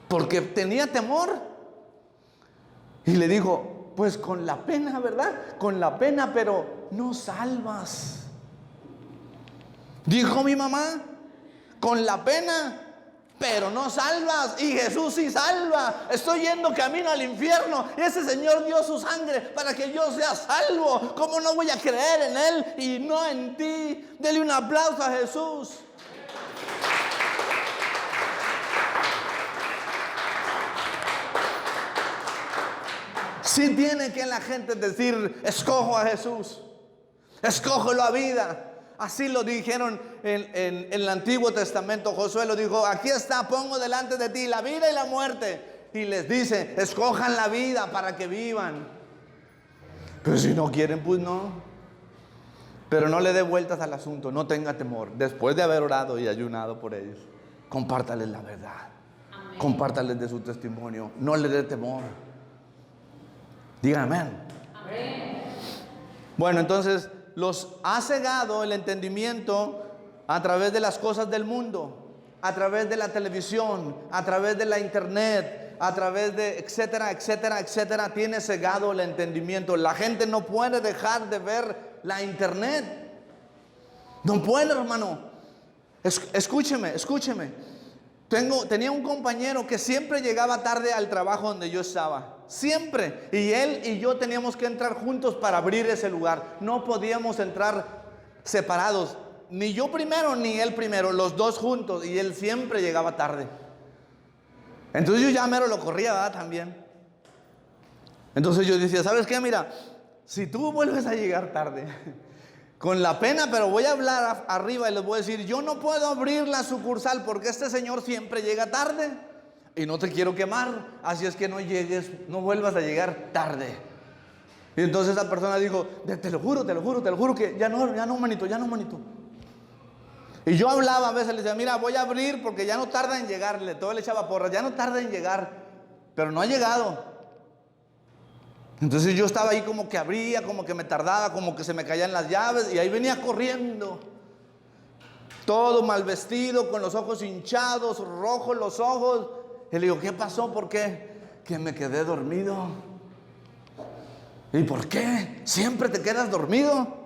porque tenía temor. Y le dijo, pues con la pena, ¿verdad? Con la pena, pero no salvas. Dijo mi mamá, con la pena, pero no salvas. Y Jesús sí salva. Estoy yendo camino al infierno y ese Señor dio su sangre para que yo sea salvo. ¿Cómo no voy a creer en Él y no en ti? Dele un aplauso a Jesús. Sí tiene que la gente decir, escojo a Jesús, escojo la vida. Así lo dijeron en el Antiguo Testamento. Josué lo dijo, aquí está, pongo delante de ti la vida y la muerte. Y les dice, escojan la vida para que vivan. Pero si no quieren, pues no. Pero no le dé vueltas al asunto, no tenga temor. Después de haber orado y ayunado por ellos, compártales la verdad. Amén. Compártales de su testimonio, no le dé temor. Digan amén. Amén. Bueno, entonces los ha cegado el entendimiento a través de las cosas del mundo, a través de la televisión, a través de la internet, a través de etcétera, etcétera, etcétera. Tiene cegado el entendimiento. La gente no puede dejar de ver la internet. No puede, hermano. Escúcheme. Tenía un compañero que siempre llegaba tarde al trabajo donde yo estaba. Siempre. Y él y yo teníamos que entrar juntos para abrir ese lugar. No podíamos entrar separados. Ni yo primero ni él primero. Los dos juntos. Y él siempre llegaba tarde. Entonces yo ya mero lo corría, ¿verdad? También. Entonces yo decía, ¿sabes qué? Mira, si tú vuelves a llegar tarde, con la pena, pero voy a hablar arriba y les voy a decir, yo no puedo abrir la sucursal porque este señor siempre llega tarde. Y no te quiero quemar, así es que no llegues, no vuelvas a llegar tarde. Y entonces esa persona dijo, te lo juro que ya no, manito. Y yo hablaba a veces, le decía, mira, voy a abrir porque ya no tarda en llegar. Todo le echaba porras, ya no tarda en llegar. pero no ha llegado. Entonces yo estaba ahí como que abría, como que me tardaba, como que se me caían las llaves, y ahí venía corriendo, todo mal vestido, con los ojos hinchados, rojos los ojos. Y le digo, ¿qué pasó? ¿Por qué? Que me quedé dormido. ¿Y por qué? ¿Siempre te quedas dormido?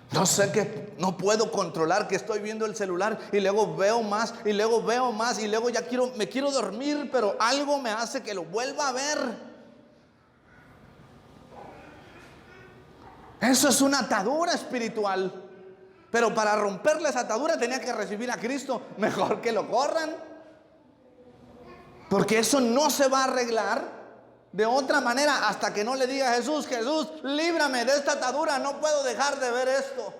No sé, que no puedo controlar, que estoy viendo el celular y luego veo más y luego veo más y luego ya me quiero dormir, pero algo me hace que lo vuelva a ver. Eso es una atadura espiritual. Pero para romperle esa atadura tenía que recibir a Cristo. Mejor que lo corran, porque eso no se va a arreglar de otra manera hasta que no le diga a Jesús, Jesús, líbrame de esta atadura, no puedo dejar de ver esto.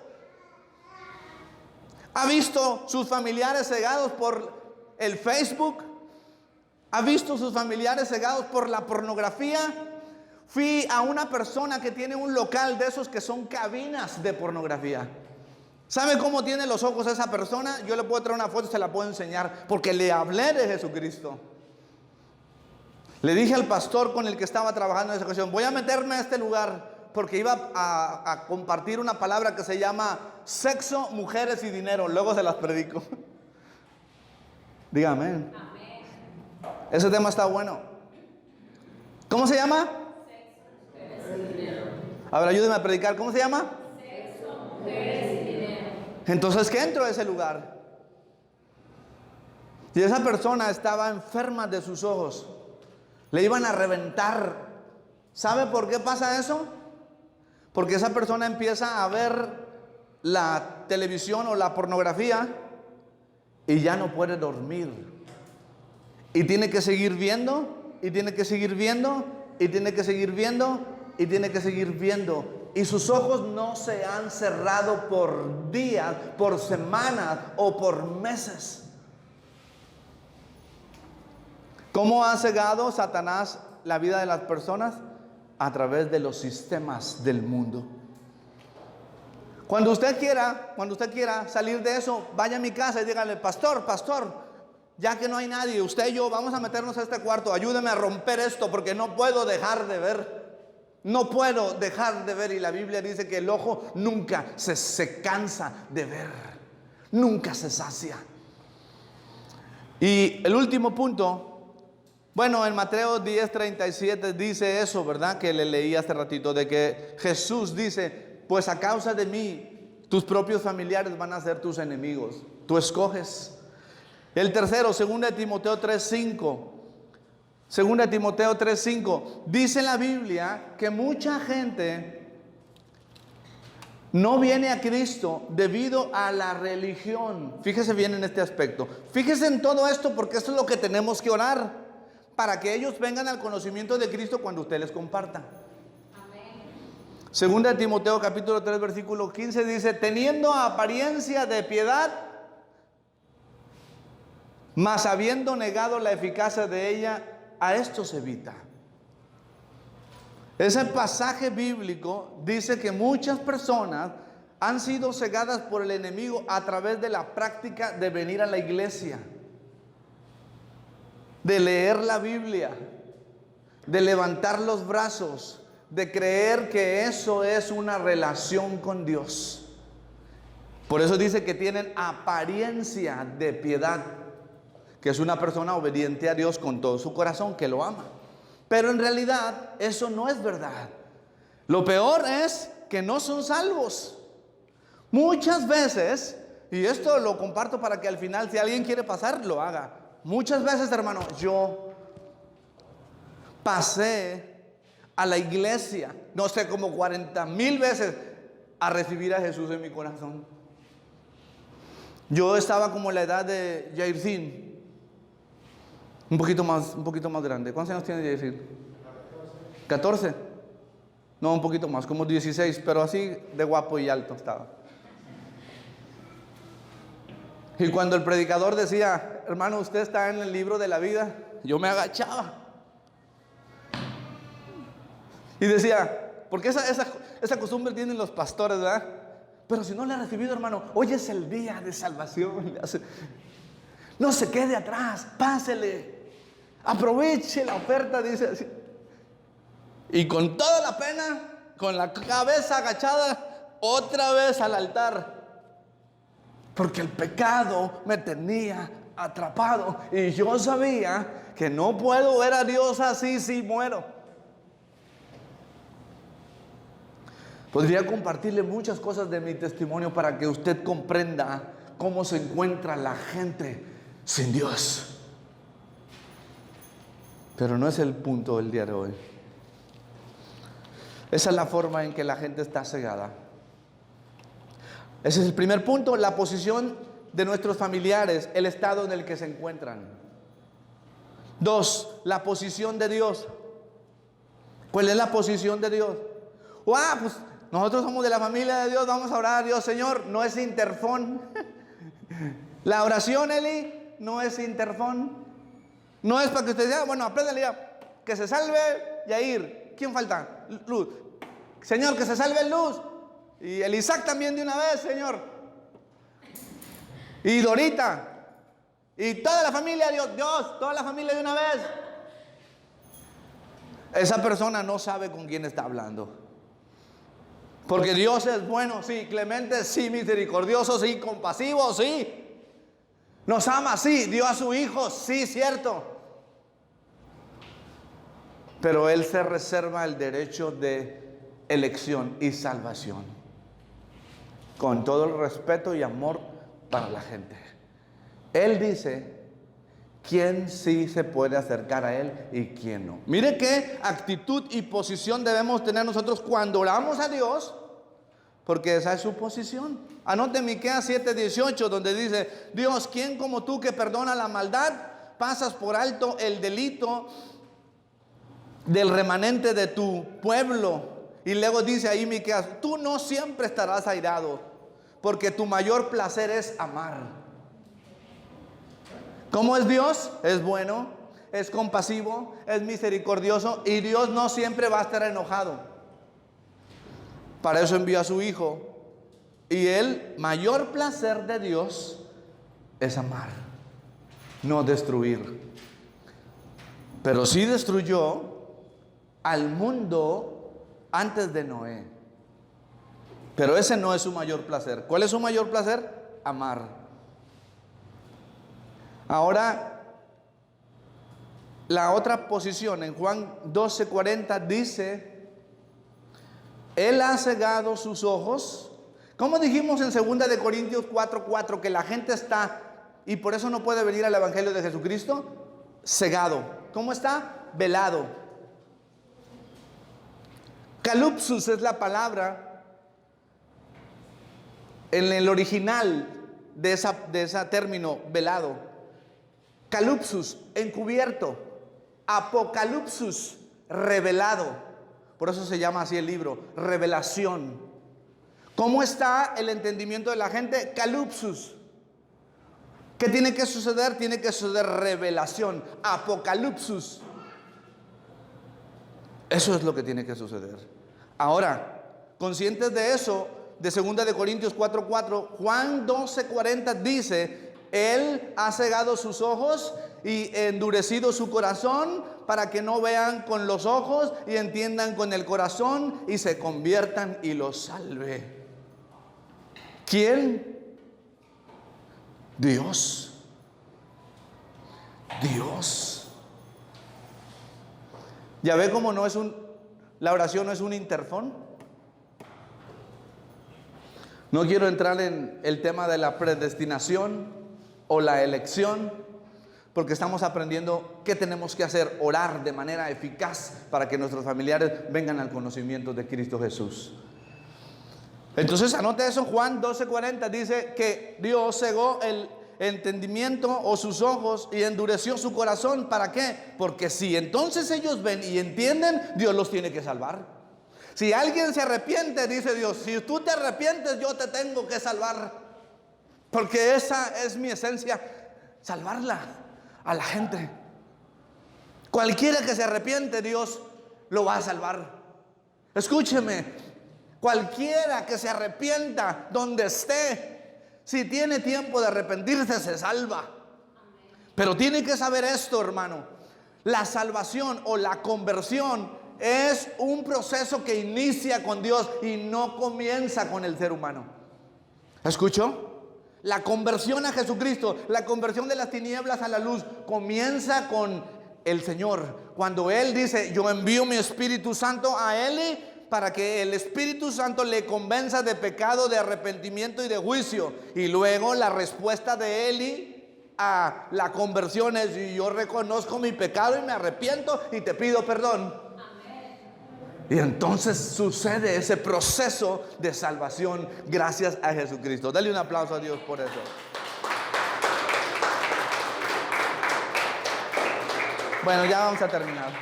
¿Ha visto sus familiares cegados por el Facebook? ¿Ha visto sus familiares cegados por la pornografía? Fui a una persona que tiene un local de esos que son cabinas de pornografía. ¿Sabe cómo tiene los ojos esa persona? Yo le puedo traer una foto y se la puedo enseñar, porque le hablé de Jesucristo. Le dije al pastor con el que estaba trabajando en esa ocasión, voy a meterme a este lugar, porque iba a compartir una palabra que se llama sexo, mujeres y dinero. Luego se las predico. Dígame. Amén. Ese tema está bueno. ¿Cómo se llama? Sexo, mujeres y dinero. A ver, ayúdeme a predicar. ¿Cómo se llama? Sexo, mujeres y dinero. Entonces, ¿qué entro a ese lugar? Y esa persona estaba enferma de sus ojos. Le iban a reventar. ¿Sabe por qué pasa eso? Porque esa persona empieza a ver la televisión o la pornografía y ya no puede dormir. Y tiene que seguir viendo, y tiene que seguir viendo, y tiene que seguir viendo, y tiene que seguir viendo. Y sus ojos no se han cerrado por días, por semanas o por meses. ¿Cómo ha cegado Satanás la vida de las personas? A través de los sistemas del mundo. Cuando usted quiera salir de eso, vaya a mi casa y dígale, pastor, ya que no hay nadie, usted y yo vamos a meternos a este cuarto, ayúdeme a romper esto porque no puedo dejar de ver. No puedo dejar de ver. Y la Biblia dice que el ojo nunca se cansa de ver, nunca se sacia. Y el último punto, bueno, en Mateo 10:37 dice eso, ¿verdad? Que le leí hace ratito, de que Jesús dice, pues a causa de mí, tus propios familiares van a ser tus enemigos. Tú escoges. El tercero, 2 Timoteo 3:5. 2 Timoteo 3:5. Dice la Biblia que mucha gente no viene a Cristo debido a la religión. Fíjese bien en este aspecto. Fíjese en todo esto, porque esto es lo que tenemos que orar, para que ellos vengan al conocimiento de Cristo cuando usted les comparta. Amén. 2 Timoteo capítulo 3 versículo 15 dice, teniendo apariencia de piedad, mas habiendo negado la eficacia de ella, a esto se evita. Ese pasaje bíblico dice que muchas personas han sido cegadas por el enemigo a través de la práctica de venir a la iglesia, de leer la Biblia, de levantar los brazos, de creer que eso es una relación con Dios. Por eso dice que tienen apariencia de piedad, que es una persona obediente a Dios con todo su corazón, que lo ama. Pero en realidad eso no es verdad. Lo peor es que no son salvos. Muchas veces, y esto lo comparto para que al final, si alguien quiere pasar, lo haga. Muchas veces, hermano, yo pasé a la iglesia, no sé, como 40,000 veces a recibir a Jesús en mi corazón. Yo estaba como en la edad de Jaircín, un poquito más grande. ¿Cuántos años tiene Jaircín? 14. No, un poquito más, como 16, pero así de guapo y alto estaba. Y cuando el predicador decía, hermano, usted está en el libro de la vida, yo me agachaba y decía, porque esa costumbre tienen los pastores, ¿verdad? Pero si no le ha recibido, hermano, hoy es el día de salvación. No se quede atrás, pásele. Aproveche la oferta, dice así. Y con toda la pena, con la cabeza agachada, otra vez al altar. Porque el pecado me tenía atrapado. Y yo sabía que no puedo ver a Dios así si muero. Podría compartirle muchas cosas de mi testimonio para que usted comprenda cómo se encuentra la gente sin Dios. Pero no es el punto del día de hoy. Esa es la forma en que la gente está cegada. Ese es el primer punto, la posición de nuestros familiares, el estado en el que se encuentran. 2, la posición de Dios. ¿Cuál es la posición de Dios? Pues nosotros somos de la familia de Dios, vamos a orar a Dios. Señor, no es interfón. La oración, Eli, no es interfón. No es para que usted diga, bueno, apréndale ya, que se salve Yair. ¿Quién falta? Luz. Señor, que se salve Luz. Y el Isaac también de una vez, Señor. Y Dorita. Y toda la familia, Dios, toda la familia de una vez. Esa persona no sabe con quién está hablando. Porque Dios es bueno, sí, clemente, sí, misericordioso, sí, compasivo, sí. Nos ama, sí, dio a su hijo, sí, cierto. Pero Él se reserva el derecho de elección y salvación. Con todo el respeto y amor para la gente. Él dice quién sí se puede acercar a Él y quién no. Mire qué actitud y posición debemos tener nosotros cuando oramos a Dios, porque esa es su posición. Anote Miqueas 7:18, donde dice: Dios, ¿quién como tú que perdona la maldad, pasas por alto el delito del remanente de tu pueblo? Y luego dice ahí Miqueas: tú no siempre estarás airado, porque tu mayor placer es amar. ¿Cómo es Dios? Es bueno, es compasivo, es misericordioso, y Dios no siempre va a estar enojado. Para eso envió a su Hijo. Y el mayor placer de Dios es amar, no destruir. Pero sí destruyó al mundo antes de Noé. Pero ese no es su mayor placer. ¿Cuál es su mayor placer? Amar. Ahora, la otra posición en Juan 12:40 dice: Él ha cegado sus ojos. Como dijimos en 2 de Corintios 4:4, que la gente está, y por eso no puede venir al Evangelio de Jesucristo, cegado. ¿Cómo está? Velado. Calupsus es la palabra en el original de ese término, velado. Calupsus, encubierto. Apocalipsis, revelado. Por eso se llama así el libro, revelación. ¿Cómo está el entendimiento de la gente? Calupsus. ¿Qué tiene que suceder? Tiene que suceder revelación, apocalipsis. Eso es lo que tiene que suceder. Ahora, conscientes de eso, de 2 de Corintios 4:4, Juan 12:40 dice: Él ha cegado sus ojos y endurecido su corazón, para que no vean con los ojos y entiendan con el corazón y se conviertan y los salve. ¿Quién? Dios. Dios. ¿Ya ve cómo la oración no es un interfón? No quiero entrar en el tema de la predestinación o la elección, porque estamos aprendiendo qué tenemos que hacer: orar de manera eficaz para que nuestros familiares vengan al conocimiento de Cristo Jesús. Entonces anote eso. Juan 12:40 dice que Dios cegó el entendimiento o sus ojos y endureció su corazón. ¿Para qué? Porque si entonces ellos ven y entienden, Dios los tiene que salvar. Si alguien se arrepiente, dice Dios, si tú te arrepientes, yo te tengo que salvar, porque esa es mi esencia, salvarla a la gente. Cualquiera que se arrepiente, Dios lo va a salvar. Escúcheme, cualquiera que se arrepienta donde esté, si tiene tiempo de arrepentirse, se salva. Pero tiene que saber esto, hermano: La salvación o la conversión es un proceso que inicia con Dios y no comienza con el ser humano. ¿Escuchó? La conversión a Jesucristo, la conversión de las tinieblas a la luz, comienza con el Señor. Cuando Él dice: yo envío mi Espíritu Santo a Eli para que el Espíritu Santo le convenza de pecado, de arrepentimiento y de juicio. Y luego la respuesta de Eli a la conversión es: yo reconozco mi pecado y me arrepiento y te pido perdón. Y entonces sucede ese proceso de salvación gracias a Jesucristo. Dale un aplauso a Dios por eso. Bueno, ya vamos a terminar.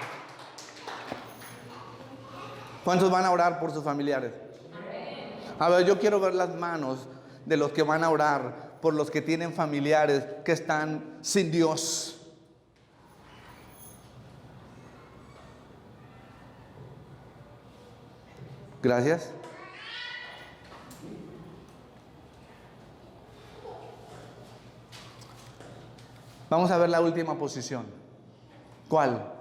¿Cuántos van a orar por sus familiares? A ver, yo quiero ver las manos de los que van a orar por los que tienen familiares que están sin Dios. Gracias. Vamos a ver la última posición. ¿Cuál?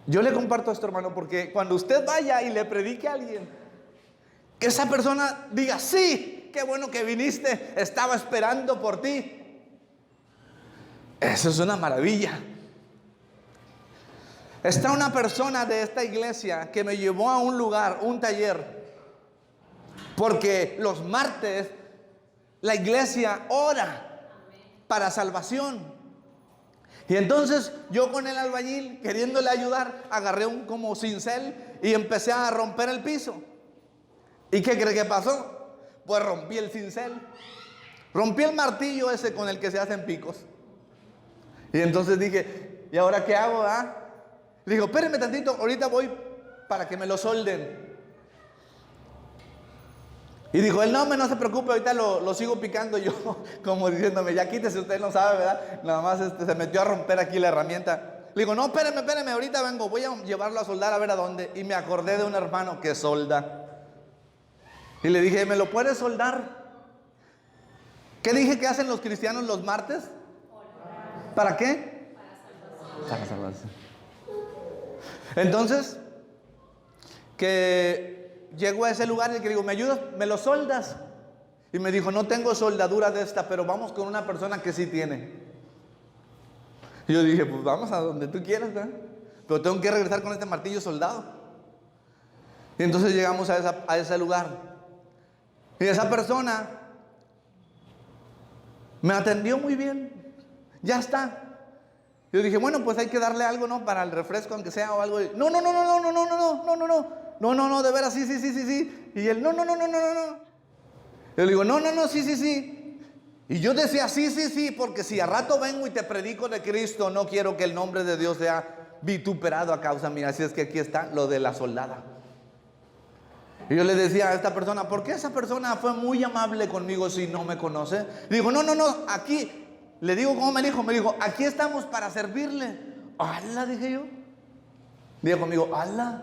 Yo le comparto esto, hermano, porque cuando usted vaya y le predique a alguien, que esa persona diga: sí, qué bueno que viniste, estaba esperando por ti. Eso es una maravilla. Está una persona de esta iglesia que me llevó a un lugar, un taller, porque los martes la iglesia ora para salvación. Y entonces yo con el albañil, queriéndole ayudar, agarré un como cincel y empecé a romper el piso. ¿Y qué cree que pasó? Pues rompí el cincel, rompí el martillo ese con el que se hacen picos. Y entonces dije: ¿y ahora qué hago? Le digo: espérenme tantito, ahorita voy para que me lo solden. Y dijo él: no se preocupe, ahorita lo sigo picando. Yo como diciéndome: ya quítese, usted no sabe, ¿verdad? Nada más se metió a romper aquí la herramienta. Le digo: no, espérenme, ahorita vengo, voy a llevarlo a soldar a ver a dónde. Y me acordé de un hermano que solda. Y le dije: ¿me lo puedes soldar? ¿Qué dije que hacen los cristianos los martes? ¿Para qué? Para salvarse. Entonces, que llego a ese lugar y le digo: ¿me ayudas? ¿Me lo soldas? Y me dijo: no tengo soldadura de esta, pero vamos con una persona que sí tiene. Y yo dije: pues vamos a donde tú quieras, ¿verdad? Pero tengo que regresar con este martillo soldado. Y entonces llegamos a ese lugar. Y esa persona me atendió muy bien. Ya está. Yo dije: bueno, pues hay que darle algo, ¿no? Para el refresco, aunque sea, o algo. No, de veras, sí. Y él: no. Yo le digo: no, sí. Y yo decía: sí, porque si a rato vengo y te predico de Cristo, no quiero que el nombre de Dios sea vituperado a causa mía. Así es que aquí está lo de la soldada. Y yo le decía a esta persona: ¿por qué esa persona fue muy amable conmigo si no me conoce? Le digo: no, aquí. Le digo: ¿cómo me dijo? Me dijo: aquí estamos para servirle. ¡Hala! Dije yo. Dijo conmigo: ¡hala!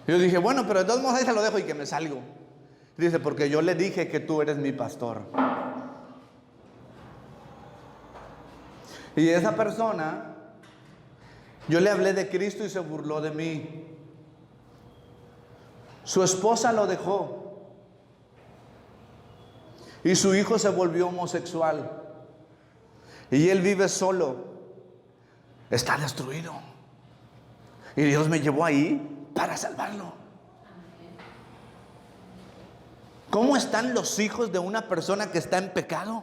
Yo dije: bueno, pero de todos modos ahí se lo dejo y que me salgo. Dice: porque yo le dije que tú eres mi pastor. Y esa persona, yo le hablé de Cristo y se burló de mí. Su esposa lo dejó. Y su hijo se volvió homosexual. Y él vive solo. Está destruido. Y Dios me llevó ahí para salvarlo. ¿Cómo están los hijos de una persona que está en pecado?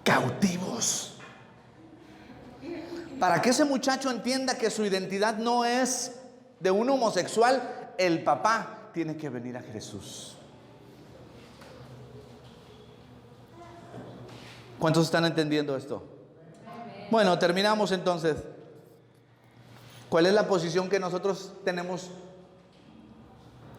Cautivos. Para que ese muchacho entienda que su identidad no es de un homosexual, el papá tiene que venir a Jesús. ¿Cuántos están entendiendo esto? Bueno, terminamos entonces. ¿Cuál es la posición que nosotros tenemos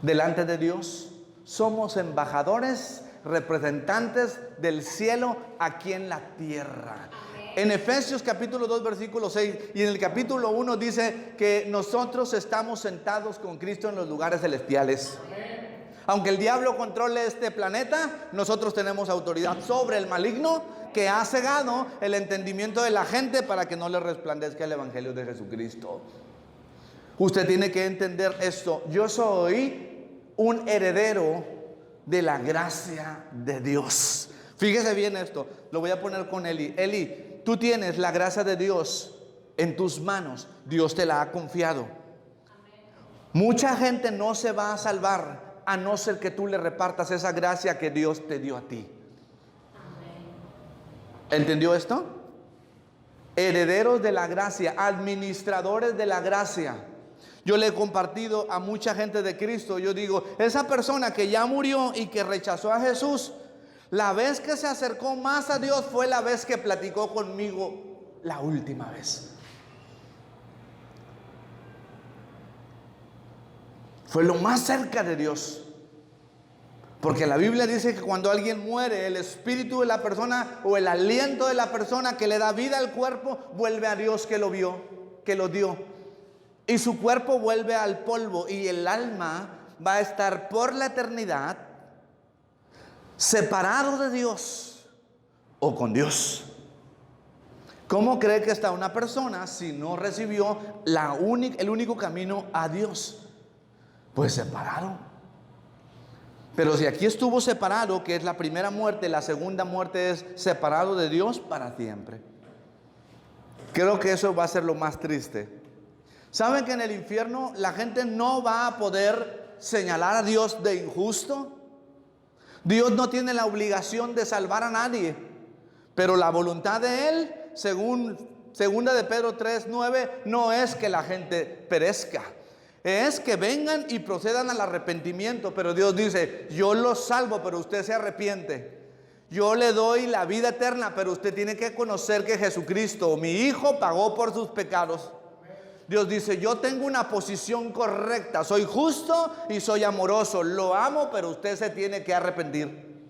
delante de Dios? Somos embajadores, representantes del cielo aquí en la tierra. En Efesios capítulo 2 versículo 6 y en el capítulo 1 dice que nosotros estamos sentados con Cristo en los lugares celestiales. Aunque el diablo controle este planeta, nosotros tenemos autoridad sobre el maligno que ha cegado el entendimiento de la gente para que no le resplandezca el evangelio de Jesucristo. Usted tiene que entender esto. Yo soy un heredero de la gracia de Dios. Fíjese bien esto. Lo voy a poner con Eli. Eli, tú tienes la gracia de Dios en tus manos. Dios te la ha confiado. Mucha gente no se va a salvar a no ser que tú le repartas esa gracia que Dios te dio a ti. ¿Entendió esto? Herederos de la gracia, administradores de la gracia. Yo le he compartido a mucha gente de Cristo. Yo digo, esa persona que ya murió y que rechazó a Jesús, la vez que se acercó más a Dios fue la vez que platicó conmigo la última vez. Fue lo más cerca de Dios. Porque la Biblia dice que cuando alguien muere, el espíritu de la persona o el aliento de la persona que le da vida al cuerpo vuelve a Dios que lo vio, que lo dio. Y su cuerpo vuelve al polvo y el alma va a estar por la eternidad separado de Dios o con Dios. ¿Cómo cree que está una persona si no recibió el único camino a Dios? Pues separado. Pero si aquí estuvo separado, que es la primera muerte, la segunda muerte es separado de Dios para siempre. Creo que eso va a ser lo más triste. ¿Saben que en el infierno la gente no va a poder señalar a Dios de injusto? Dios no tiene la obligación de salvar a nadie, pero la voluntad de Él, según 2 de Pedro 3:9, no es que la gente perezca. Es que vengan y procedan al arrepentimiento. Pero Dios dice, yo los salvo, pero usted se arrepiente. Yo le doy la vida eterna, pero usted tiene que conocer que Jesucristo, mi Hijo, pagó por sus pecados. Dios dice, yo tengo una posición correcta. Soy justo y soy amoroso. Lo amo, pero usted se tiene que arrepentir.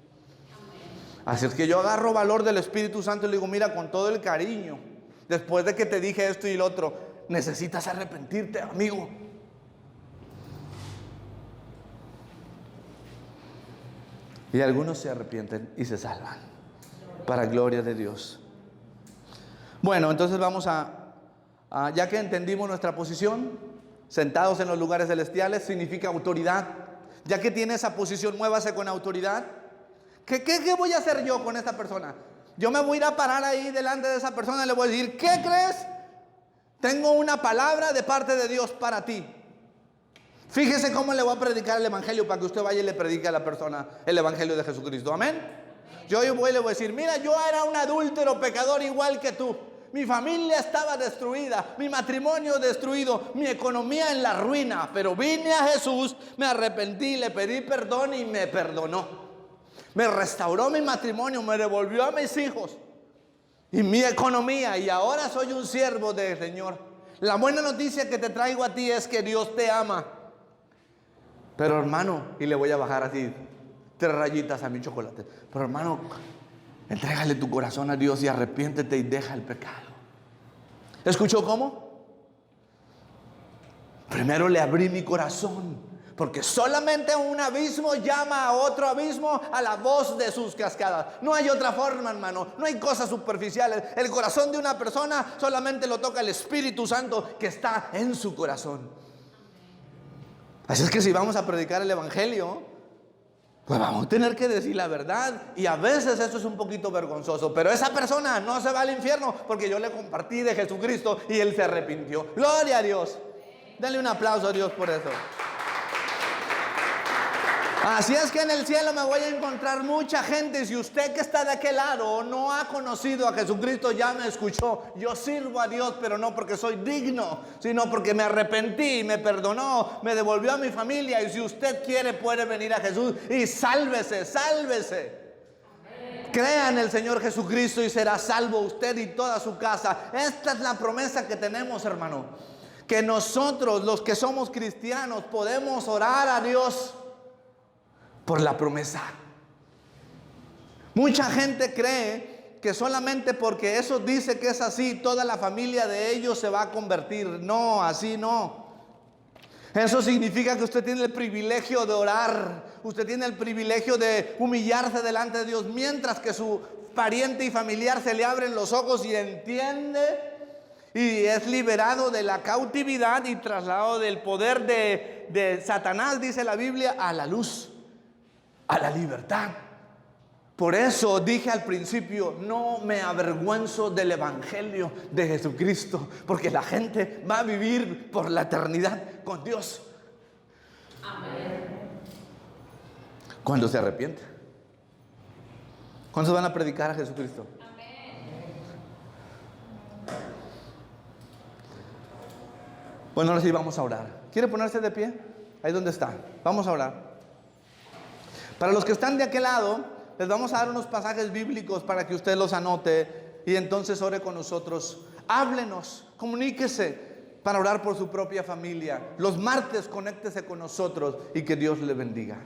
Así es que yo agarro valor del Espíritu Santo y le digo, mira, con todo el cariño, después de que te dije esto y lo otro, necesitas arrepentirte, amigo. Y algunos se arrepienten y se salvan. Para gloria de Dios. Bueno, entonces vamos ya que entendimos nuestra posición, sentados en los lugares celestiales, significa autoridad. Ya que tiene esa posición, muévase con autoridad. ¿Qué voy a hacer yo con esta persona? Yo me voy a ir a parar ahí delante de esa persona y le voy a decir, ¿qué crees? Tengo una palabra de parte de Dios para ti. Fíjese cómo le voy a predicar el evangelio para que usted vaya y le predique a la persona el evangelio de Jesucristo. Amén. Yo voy y le voy a decir, mira, yo era un adúltero pecador igual que tú. Mi familia estaba destruida, mi matrimonio destruido, mi economía en la ruina. Pero vine a Jesús, me arrepentí, le pedí perdón y me perdonó. Me restauró mi matrimonio, me devolvió a mis hijos y mi economía. Y ahora soy un siervo del Señor. La buena noticia que te traigo a ti es que Dios te ama. Pero hermano, y le voy a bajar así 3 rayitas a mi chocolate. Pero hermano, entrégale tu corazón a Dios y arrepiéntete y deja el pecado. ¿Escuchó cómo? Primero le abrí mi corazón, porque solamente un abismo llama a otro abismo a la voz de sus cascadas. No hay otra forma, hermano. No hay cosas superficiales. El corazón de una persona solamente lo toca el Espíritu Santo que está en su corazón. Así es que si vamos a predicar el evangelio, pues vamos a tener que decir la verdad. Y a veces eso es un poquito vergonzoso. Pero esa persona no se va al infierno porque yo le compartí de Jesucristo y él se arrepintió. Gloria a Dios. Denle un aplauso a Dios por eso. Así es que en el cielo me voy a encontrar mucha gente. Si usted que está de aquel lado no ha conocido a Jesucristo, ya me escuchó. Yo sirvo a Dios, pero no porque soy digno, sino porque me arrepentí, me perdonó, me devolvió a mi familia. Y si usted quiere, puede venir a Jesús y sálvese, sálvese. Crea en el Señor Jesucristo y será salvo usted y toda su casa. Esta es la promesa que tenemos, hermano. Que nosotros, los que somos cristianos, podemos orar a Dios por la promesa. Mucha gente cree que solamente porque eso dice que es así, toda la familia de ellos se va a convertir. No, así no. Eso significa que usted tiene el privilegio de orar. Usted tiene el privilegio de humillarse delante de Dios, mientras que su pariente y familiar se le abren los ojos y entiende y es liberado de la cautividad y trasladado del poder de Satanás, dice la Biblia, a la luz, a la libertad. Por eso dije al principio, no me avergüenzo del evangelio de Jesucristo, porque la gente va a vivir por la eternidad con Dios. Amén. Cuando se arrepiente. ¿Cuántos van a predicar a Jesucristo? Bueno, ahora sí vamos a orar. ¿Quiere ponerse de pie? Ahí donde está. Vamos a orar. Para los que están de aquel lado, les vamos a dar unos pasajes bíblicos para que usted los anote y entonces ore con nosotros. Háblenos, comuníquese para orar por su propia familia. Los martes conéctese con nosotros y que Dios le bendiga.